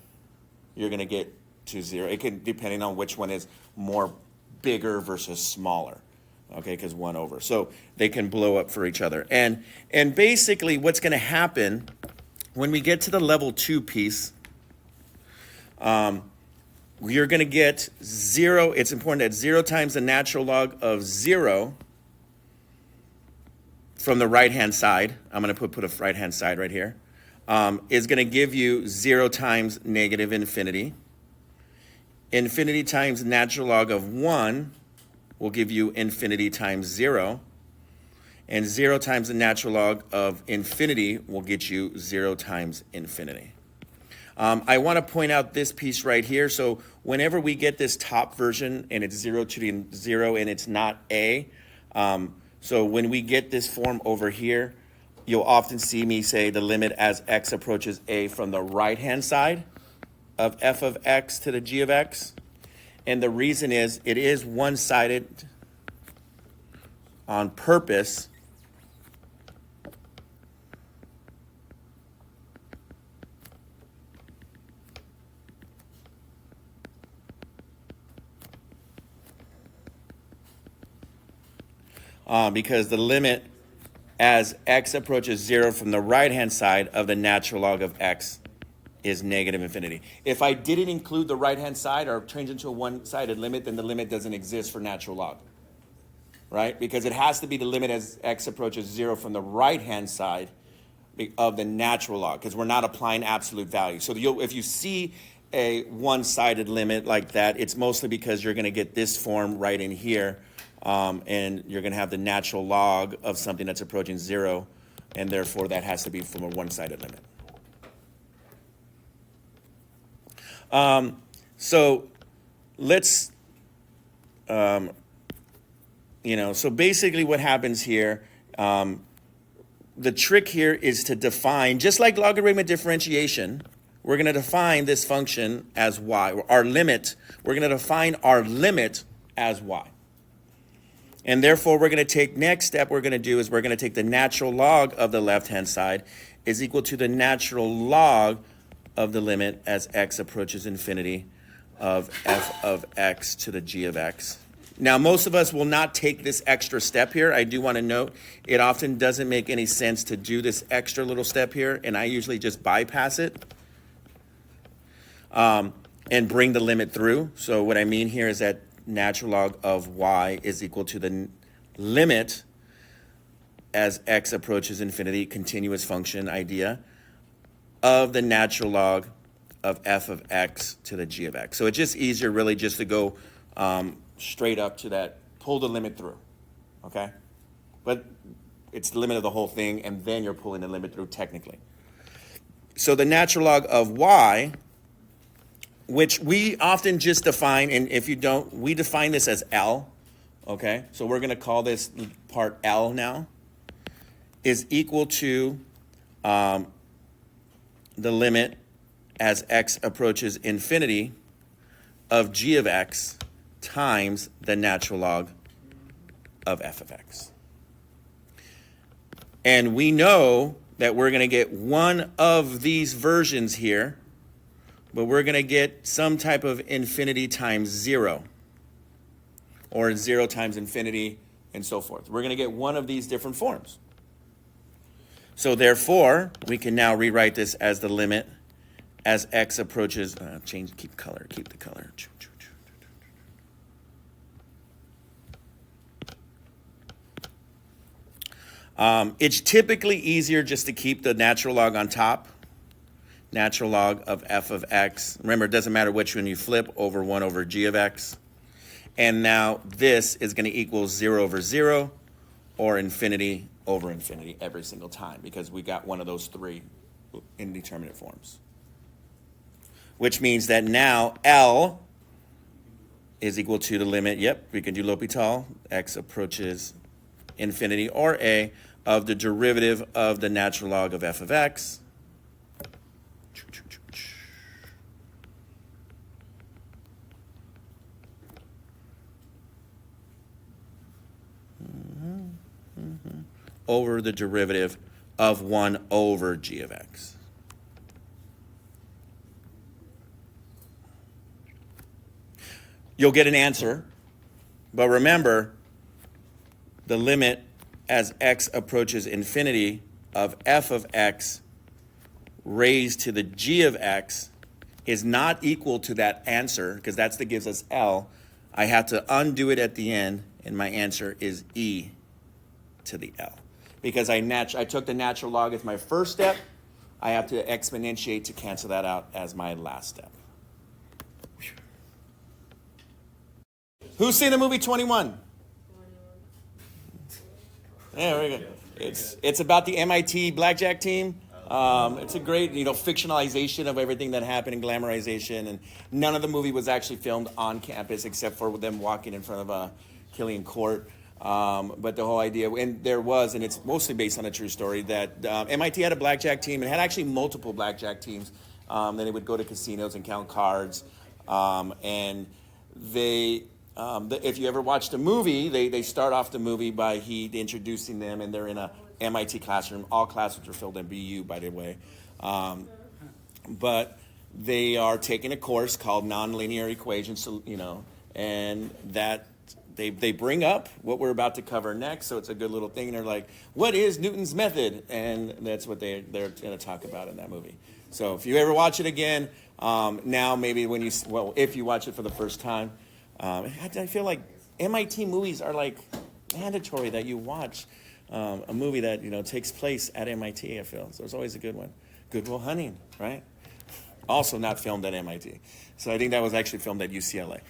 you're going to get to 0. It can, depending on which one is more bigger versus smaller, okay, because 1 over. So they can blow up for each other. And basically what's going to happen when we get to the level 2 piece, you're going to get 0. It's important that 0 times the natural log of 0 from the right-hand side, I'm going to put a right-hand side right here, is going to give you 0 times negative infinity. Infinity times natural log of 1 will give you infinity times 0. And 0 times the natural log of infinity will get you 0 times infinity. I want to point out this piece right here. So whenever we get this top version and it's 0 to the 0 and it's not a, so when we get this form over here, you'll often see me say the limit as x approaches a from the right-hand side of f of x to the g of x. And the reason is it is one-sided on purpose. Because the limit as x approaches 0 from the right-hand side of the natural log of x is negative infinity. If I didn't include the right-hand side or change it to a one-sided limit, then the limit doesn't exist for natural log, right? Because it has to be the limit as x approaches 0 from the right-hand side of the natural log, because we're not applying absolute value. So if you see a one-sided limit like that, it's mostly because you're going to get this form right in here, and you're going to have the natural log of something that's approaching 0, and therefore that has to be from a one-sided limit. So let's, so basically what happens here, the trick here is to define, just like logarithmic differentiation, we're going to define this function as y, or our limit. We're going to define our limit as y. And therefore, we're going to take, next step we're going to do is we're going to take the natural log of the left-hand side is equal to the natural log of the limit as x approaches infinity of f of x to the g of x. Now, most of us will not take this extra step here. I do want to note it often doesn't make any sense to do this extra little step here, and I usually just bypass it and bring the limit through. So what I mean here is that natural log of y is equal to the limit as x approaches infinity, continuous function idea, of the natural log of f of x to the g of x. So it's just easier really just to go straight up to that, pull the limit through, okay? But it's the limit of the whole thing, and then you're pulling the limit through technically. So the natural log of y, which we often just define, and if you don't, we define this as L, okay? So we're going to call this part L now, is equal to the limit as x approaches infinity of g of x times the natural log of f of x. And we know that we're going to get one of these versions here, but we're going to get some type of infinity times 0, or 0 times infinity, and so forth. We're going to get one of these different forms. So therefore, we can now rewrite this as the limit as x approaches, keep the color. It's typically easier just to keep the natural log on top. Natural log of f of x. Remember, it doesn't matter which one you flip, over 1 over g of x. And now this is going to equal 0 over 0 or infinity over infinity every single time, because we got one of those three indeterminate forms. Which means that now L is equal to the limit, yep, we can do L'Hopital, x approaches infinity, or a, of the derivative of the natural log of f of x. Over the derivative of 1 over g of x. you'll get an answer. But remember, the limit as x approaches infinity of f of x raised to the g of x is not equal to that answer, because that's that gives us L. I have to undo it at the end, and my answer is e to the L. Because I took the natural log as my first step, I have to exponentiate to cancel that out as my last step. Who's seen the movie 21? Yeah, very good. It's about the MIT blackjack team. It's a great, fictionalization of everything that happened and glamorization. And none of the movie was actually filmed on campus except for them walking in front of Killian Court. But the whole idea, and it's mostly based on a true story, that MIT had a blackjack team and had actually multiple blackjack teams. Then they would go to casinos and count cards. And if you ever watched a movie, they start off the movie by introducing them, and they're in a MIT classroom. All classrooms are filled in BU, by the way. But they are taking a course called nonlinear equations, and that they bring up what we're about to cover next, so it's a good little thing. And they're like, what is Newton's method? And that's what they're going to talk about in that movie. So if you ever watch it again, now maybe if you watch it for the first time, I feel like MIT movies are like mandatory that you watch a movie that takes place at MIT. I feel so. It's always a good one. Good Will Hunting, right? Also not filmed at MIT. So I think that was actually filmed at UCLA.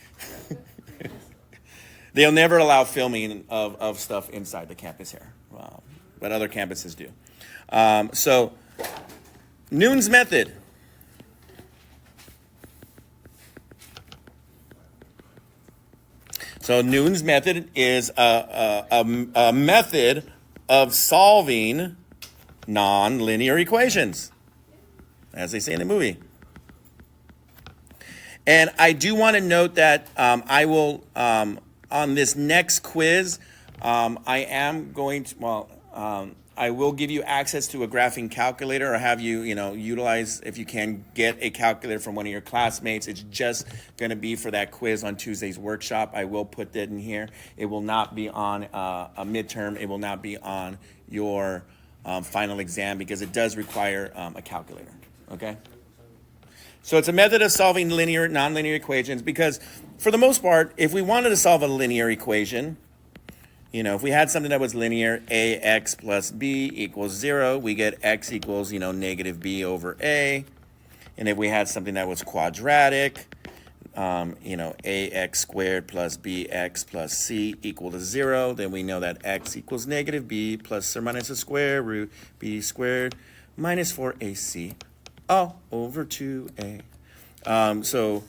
They'll never allow filming of stuff inside the campus here, but other campuses do. So Newton's method. So Newton's method is a method of solving nonlinear equations, as they say in the movie. And I do want to note that I will, on this next quiz, I am going to, I will give you access to a graphing calculator, or have you, utilize, if you can, get a calculator from one of your classmates. It's just going to be for that quiz on Tuesday's workshop. I will put that in here. It will not be on a midterm. It will not be on your final exam, because it does require a calculator, okay? So it's a method of solving nonlinear equations, because for the most part, if we wanted to solve a linear equation, if we had something that was linear, ax plus b equals 0, we get x equals, negative b over a. And if we had something that was quadratic, ax squared plus bx plus c equal to 0, then we know that x equals negative b plus or minus the square root b squared minus 4ac all over 2a. So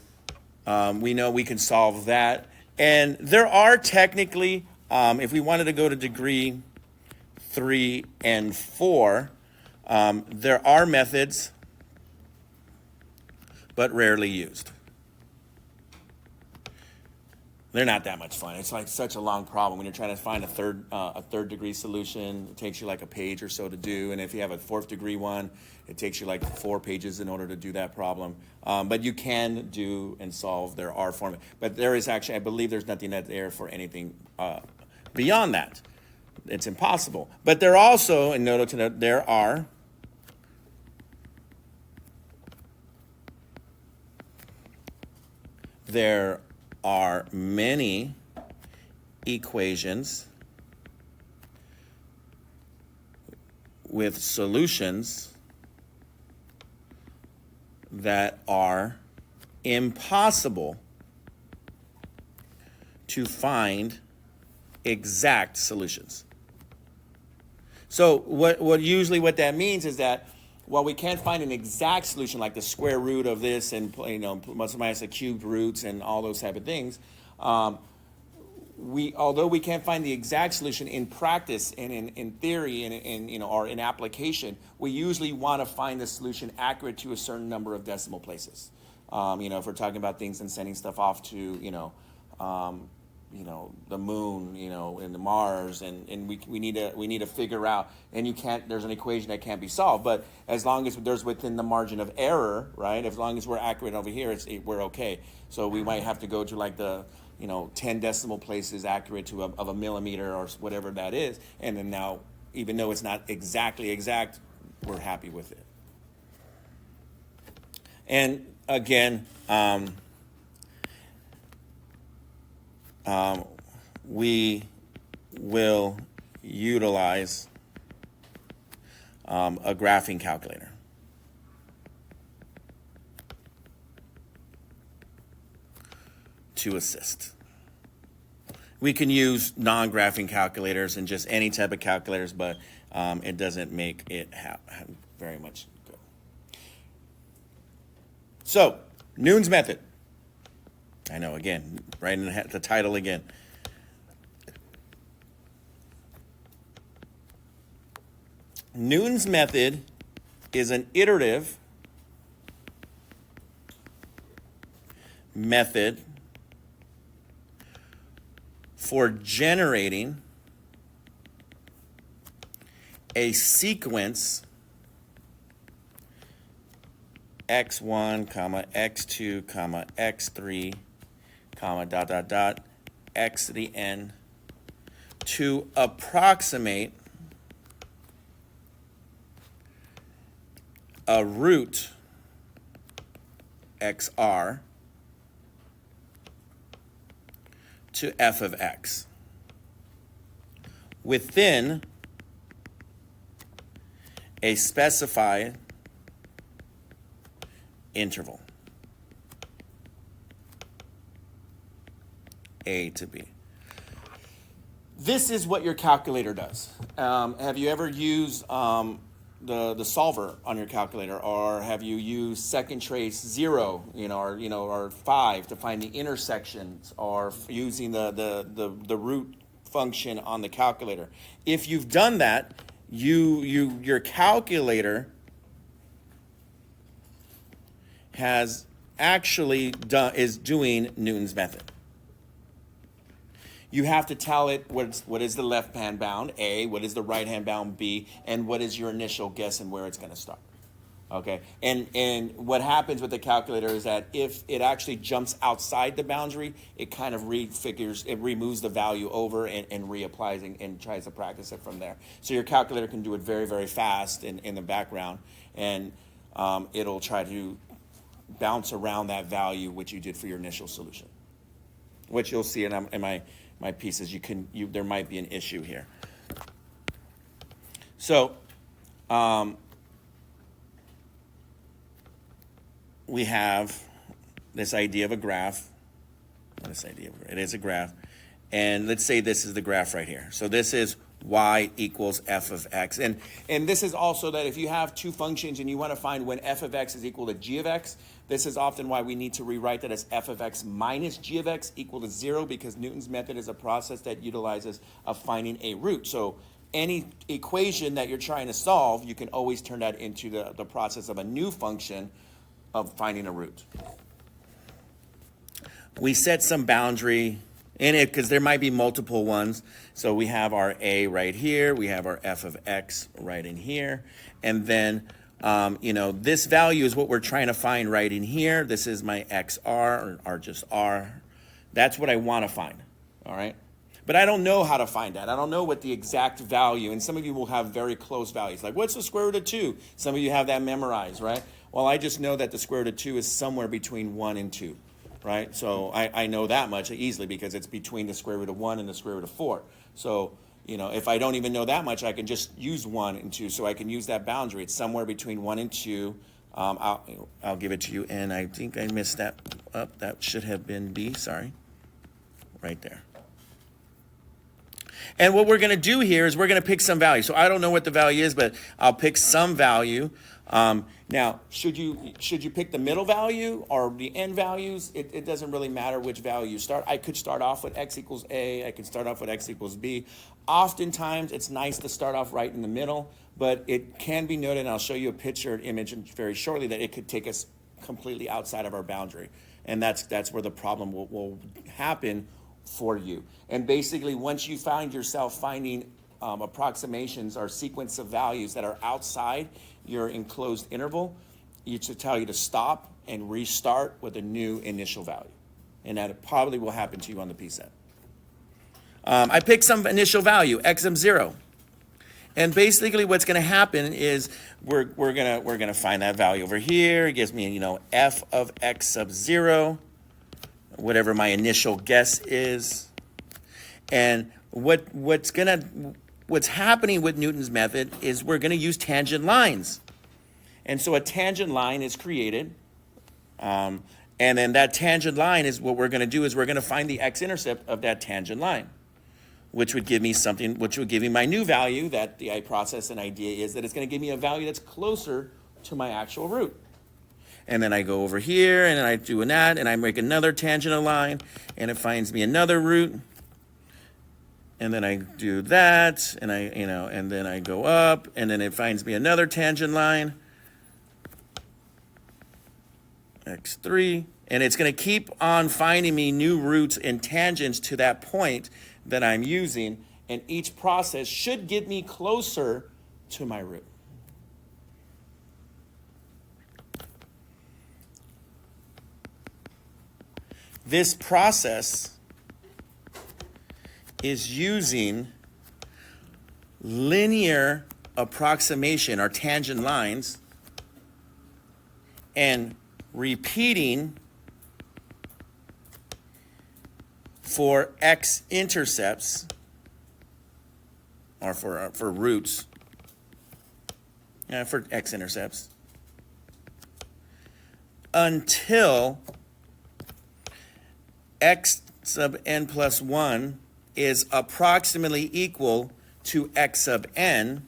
we know we can solve that. And there are technically, if we wanted to go to degree 3 and 4, there are methods, but rarely used. They're not that much fun. It's like such a long problem when you're trying to find a third degree solution. It takes you like a page or so to do, and if you have a 4th degree one, it takes you like 4 pages in order to do that problem. But you can do and solve. There are formulas, but there is actually, I believe, there's nothing that's there for anything beyond that. It's impossible. But there also, and note to note, there are many equations with solutions that are impossible to find exact solutions. So what that means is that while we can't find an exact solution, like the square root of this and plus or minus the cubed roots and all those type of things, although we can't find the exact solution in practice and in theory and or in application, we usually want to find the solution accurate to a certain number of decimal places. If we're talking about things and sending stuff off to the moon, and the Mars, and we need to figure out, and there's an equation that can't be solved, but as long as there's within the margin of error, right? As long as we're accurate over here, we're okay. So we might have to go to like the 10 decimal places accurate to of a millimeter or whatever that is, and then now, even though it's not exactly exact, we're happy with it. And again, we will utilize a graphing calculator. To assist. We can use non-graphing calculators and just any type of calculators, but it doesn't make it very much good. So, Newton's method. I know, again, right in the title again. Newton's method is an iterative method for generating a sequence x1, x2, x3, x to the n to approximate a root xr to f of x within a specified interval, a to b. This is what your calculator does. Have you ever used the solver on your calculator, or have you used second trace 0, or 5 to find the intersections, or using the root function on the calculator? If you've done that, your calculator is doing Newton's method. You have to tell it what is the left-hand bound, A, what is the right-hand bound, B, and what is your initial guess and where it's going to start. Okay? And what happens with the calculator is that if it actually jumps outside the boundary, it kind of removes the value over and reapplies and tries to practice it from there. So your calculator can do it very, very fast in the background, and it'll try to bounce around that value which you did for your initial solution, which you'll see in my pieces. There might be an issue here. So we have this idea of a graph. It is a graph, and let's say this is the graph right here. So this is y equals f of x, and this is also that if you have two functions and you want to find when f of x is equal to g of x, this is often why we need to rewrite that as f of x minus g of x equal to 0, because Newton's method is a process that utilizes finding a root. So any equation that you're trying to solve, you can always turn that into the process of a new function of finding a root. We set some boundary in it because there might be multiple ones. So we have our a right here, we have our f of x right in here, and then this value is what we're trying to find right in here. This is my xr, or just r. That's what I want to find, all right? But I don't know how to find that. I don't know what the exact value, and some of you will have very close values. Like, what's the square root of 2? Some of you have that memorized, right? Well, I just know that the square root of 2 is somewhere between 1 and 2, right? So I know that much easily because it's between the square root of 1 and the square root of 4. So, if I don't even know that much, I can just use 1 and 2. So I can use that boundary. It's somewhere between 1 and 2. I'll give it to you. And I think I messed that up. That should have been B. Sorry. Right there. And what we're going to do here is we're going to pick some value. So I don't know what the value is, but I'll pick some value. Now, should you pick the middle value or the end values? It doesn't really matter which value you start. I could start off with x equals A. I could start off with x equals B. Oftentimes, it's nice to start off right in the middle, but it can be noted, and I'll show you a picture image very shortly, that it could take us completely outside of our boundary. And that's where the problem will happen for you. And basically, once you find yourself finding approximations or sequence of values that are outside your enclosed interval, it should tell you to stop and restart with a new initial value. And that probably will happen to you on the PSET. I picked some initial value, x sub 0. And basically what's going to happen is we're gonna find that value over here. It gives me, f of x sub 0, whatever my initial guess is. And what's happening with Newton's method is we're going to use tangent lines. And so a tangent line is created. And then that tangent line is what we're going to do is we're going to find the x-intercept of that tangent line, which would give me my new value that the process and idea is that it's going to give me a value that's closer to my actual root. And then I go over here and I do that and I make another tangent line and it finds me another root. And then I do that and and then I go up and then it finds me another tangent line, x3, and it's going to keep on finding me new roots and tangents to that point that I'm using, and each process should get me closer to my root. This process is using linear approximation or tangent lines and repeating for x-intercepts, or for roots, for x-intercepts, until x sub n plus 1 is approximately equal to x sub n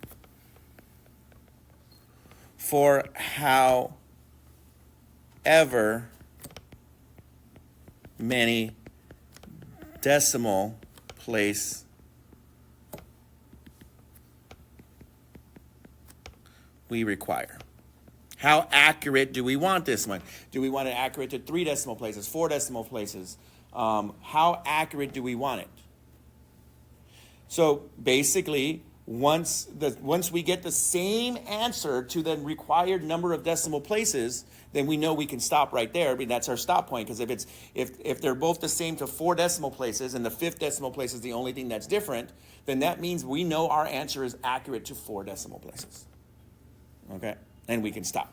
for however many decimal place we require. How accurate do we want this one? Do we want it accurate to 3 decimal places, 4 decimal places? How accurate do we want it? So basically, once we get the same answer to the required number of decimal places, then we know we can stop right there. I mean, that's our stop point, because if they're both the same to 4 decimal places and the 5th decimal place is the only thing that's different, then that means we know our answer is accurate to 4 decimal places. Okay? And we can stop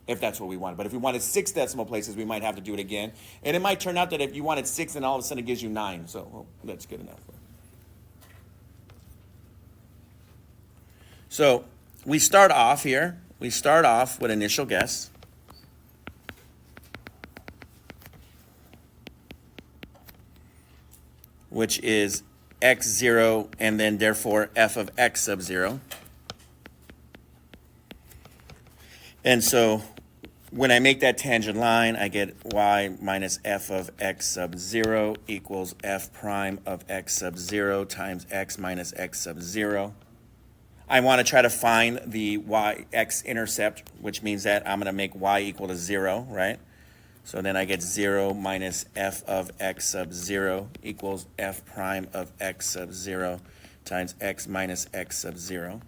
if that's what we wanted. But if we wanted 6 decimal places, we might have to do it again. And it might turn out that if you wanted 6, then all of a sudden it gives you 9. So well, that's good enough. So we start off here. We start off with initial guess. Which is x0 and then therefore f of x sub 0. And so when I make that tangent line, I get y minus f of x sub 0 equals f prime of x sub 0 times x minus x sub 0. I want to try to find the x-intercept, which means that I'm going to make y equal to 0, right? So then I get 0 minus f of x sub 0 equals f prime of x sub 0 times x minus x sub 0.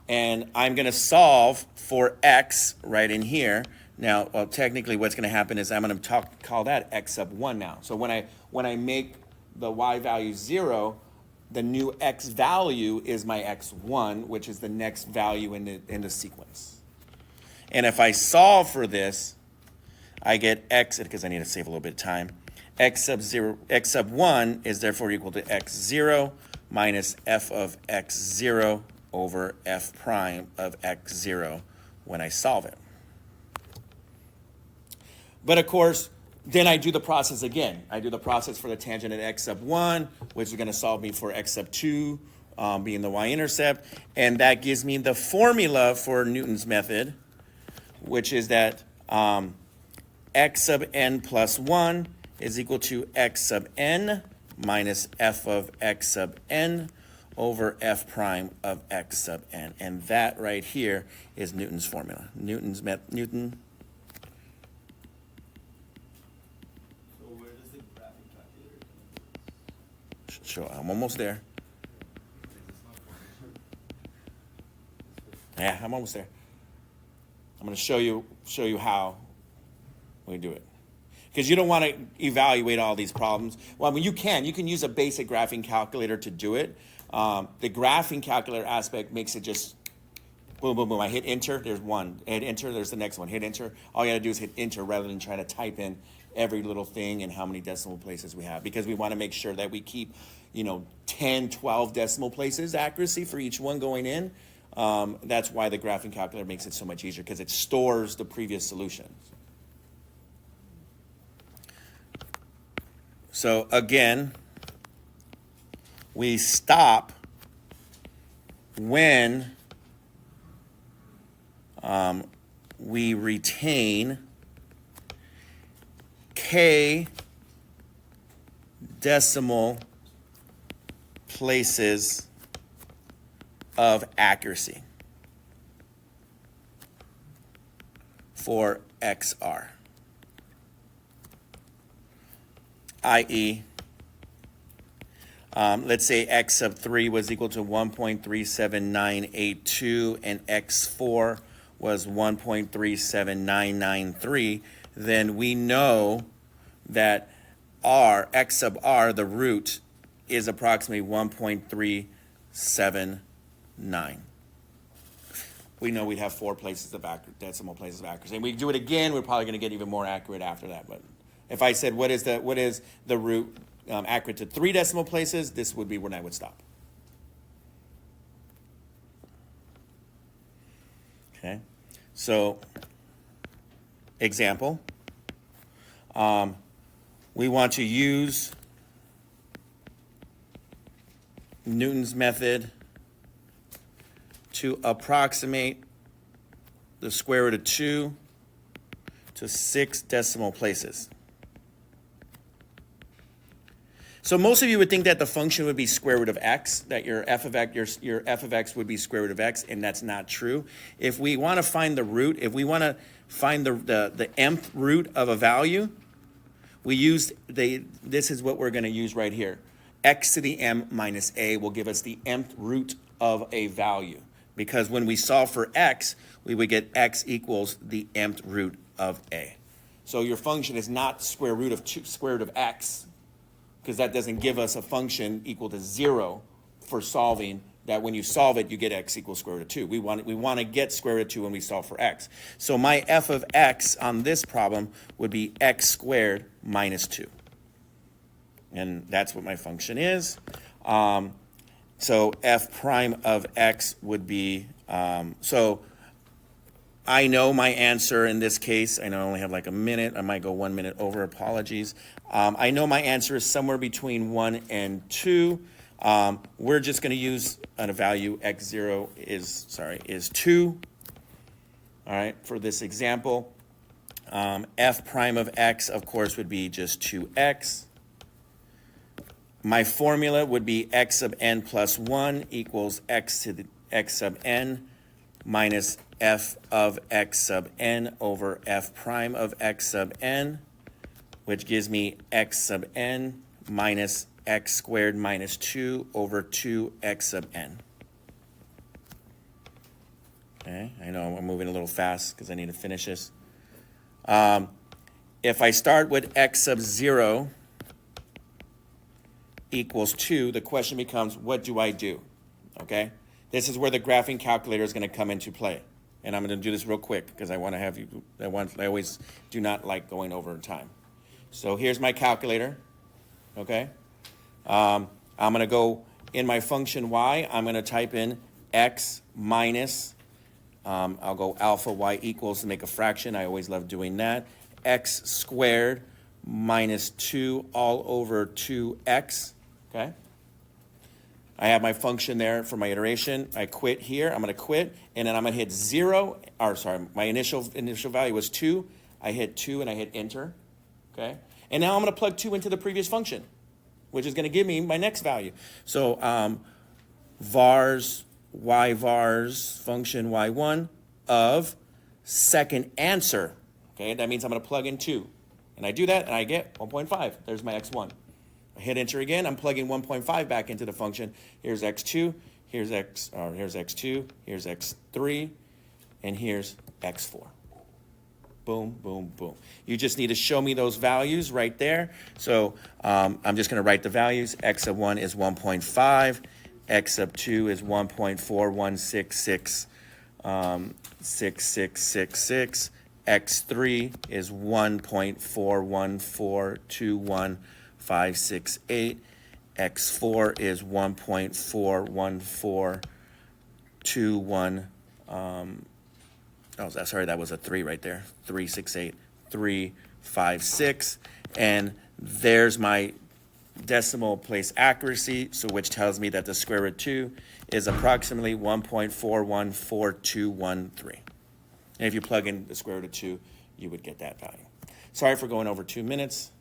And I'm going to solve for x right in here. Now, well, technically what's going to happen is I'm going to call that x sub 1 now. So when I make the y value 0, the new x value is my x1, which is the next value in the sequence. And if I solve for this, I get x, because I need to save a little bit of time, x sub 1 is therefore equal to x0 minus f of x0 over f prime of x0 when I solve it. But of course, then I do the process again. I do the process for the tangent at x sub 1, which is going to solve me for x sub 2, being the y-intercept. And that gives me the formula for Newton's method, which is that x sub n plus 1 is equal to x sub n minus f of x sub n over f prime of x sub n. And that right here is Newton's formula. Newton. So where does the graphic line show. I'm almost there. Yeah, I'm almost there. I'm going to show you how we do it. Because you don't want to evaluate all these problems. Well, I mean, you can use a basic graphing calculator to do it. The graphing calculator aspect makes it just boom, boom, boom. I hit enter, there's one. I hit enter, there's the next one. Hit enter. All you got to do is hit enter rather than trying to type in every little thing and how many decimal places we have. Because we want to make sure that we keep, 10, 12 decimal places accuracy for each one going in. That's why the graphing calculator makes it so much easier, because it stores the previous solutions. So again, we stop when we retain k decimal places of accuracy for XR, i.e., let's say x sub 3 was equal to 1.37982 and x4 was 1.37993, then we know that x sub r, the root, is approximately 1.379. We know we'd have 4 places of decimal places of accuracy. And we do it again, we're probably going to get even more accurate after that. But if I said, what is the root accurate to 3 decimal places, this would be when I would stop. Okay, so example, we want to use Newton's method to approximate the square root of 2 to 6 decimal places. So most of you would think that the function would be square root of x, that your f of x would be square root of x, and that's not true. If we want to find the root, if we want to find the mth root of a value, we use this is what we're going to use right here. X to the m minus a will give us the mth root of a value, because when we solve for x, we would get x equals the mth root of a. So your function is not square root of x, because that doesn't give us a function equal to 0 for solving that. When you solve it, you get x equals square root of 2. We want to get square root of 2 when we solve for x. So my f of x on this problem would be x squared minus 2. And that's what my function is. So f prime of x would be, so I know my answer in this case. I know I only have like a minute. I might go 1 minute over. Apologies. I know my answer is somewhere between 1 and 2. We're just going to use a value x0 is 2. All right, for this example, f prime of x, of course, would be just 2x. My formula would be x sub n plus 1 equals x to the x sub n minus f of x sub n over f prime of x sub n, which gives me x sub n minus x squared minus 2 over 2x sub n. Okay, I know I'm moving a little fast because I need to finish this. If I start with x sub 0 equals 2, the question becomes, what do I do? Okay, this is where the graphing calculator is going to come into play. And I'm going to do this real quick because I want to have you, I always do not like going over time. So here's my calculator, okay? I'm going to go in my function y, I'm going to type in x minus, I'll go alpha y equals to make a fraction. I always love doing that. X squared minus 2 all over 2x, okay? I have my function there for my iteration. I quit here. I'm going to quit, and then I'm going to hit 0. Or sorry, my initial value was 2. I hit 2, and I hit enter. Okay, and now I'm going to plug 2 into the previous function, which is going to give me my next value. So vars function y1 of second answer. Okay, that means I'm going to plug in 2, and I do that, and I get 1.5. There's my x1. I hit enter again. I'm plugging 1.5 back into the function. Here's x2, here's x2, here's x3, and here's x4. Boom, boom, boom. You just need to show me those values right there. So I'm just going to write the values. X of 1 is 1.5. X of 2 is 1.4166. 6666. X3 is 1.41421,568. X4 is 1.41421. Sorry, that was a 3 right there. 368,356. And there's my decimal place accuracy, so which tells me that the square root 2 is approximately 1.414213. And if you plug in the square root of 2, you would get that value. Sorry for going over 2 minutes.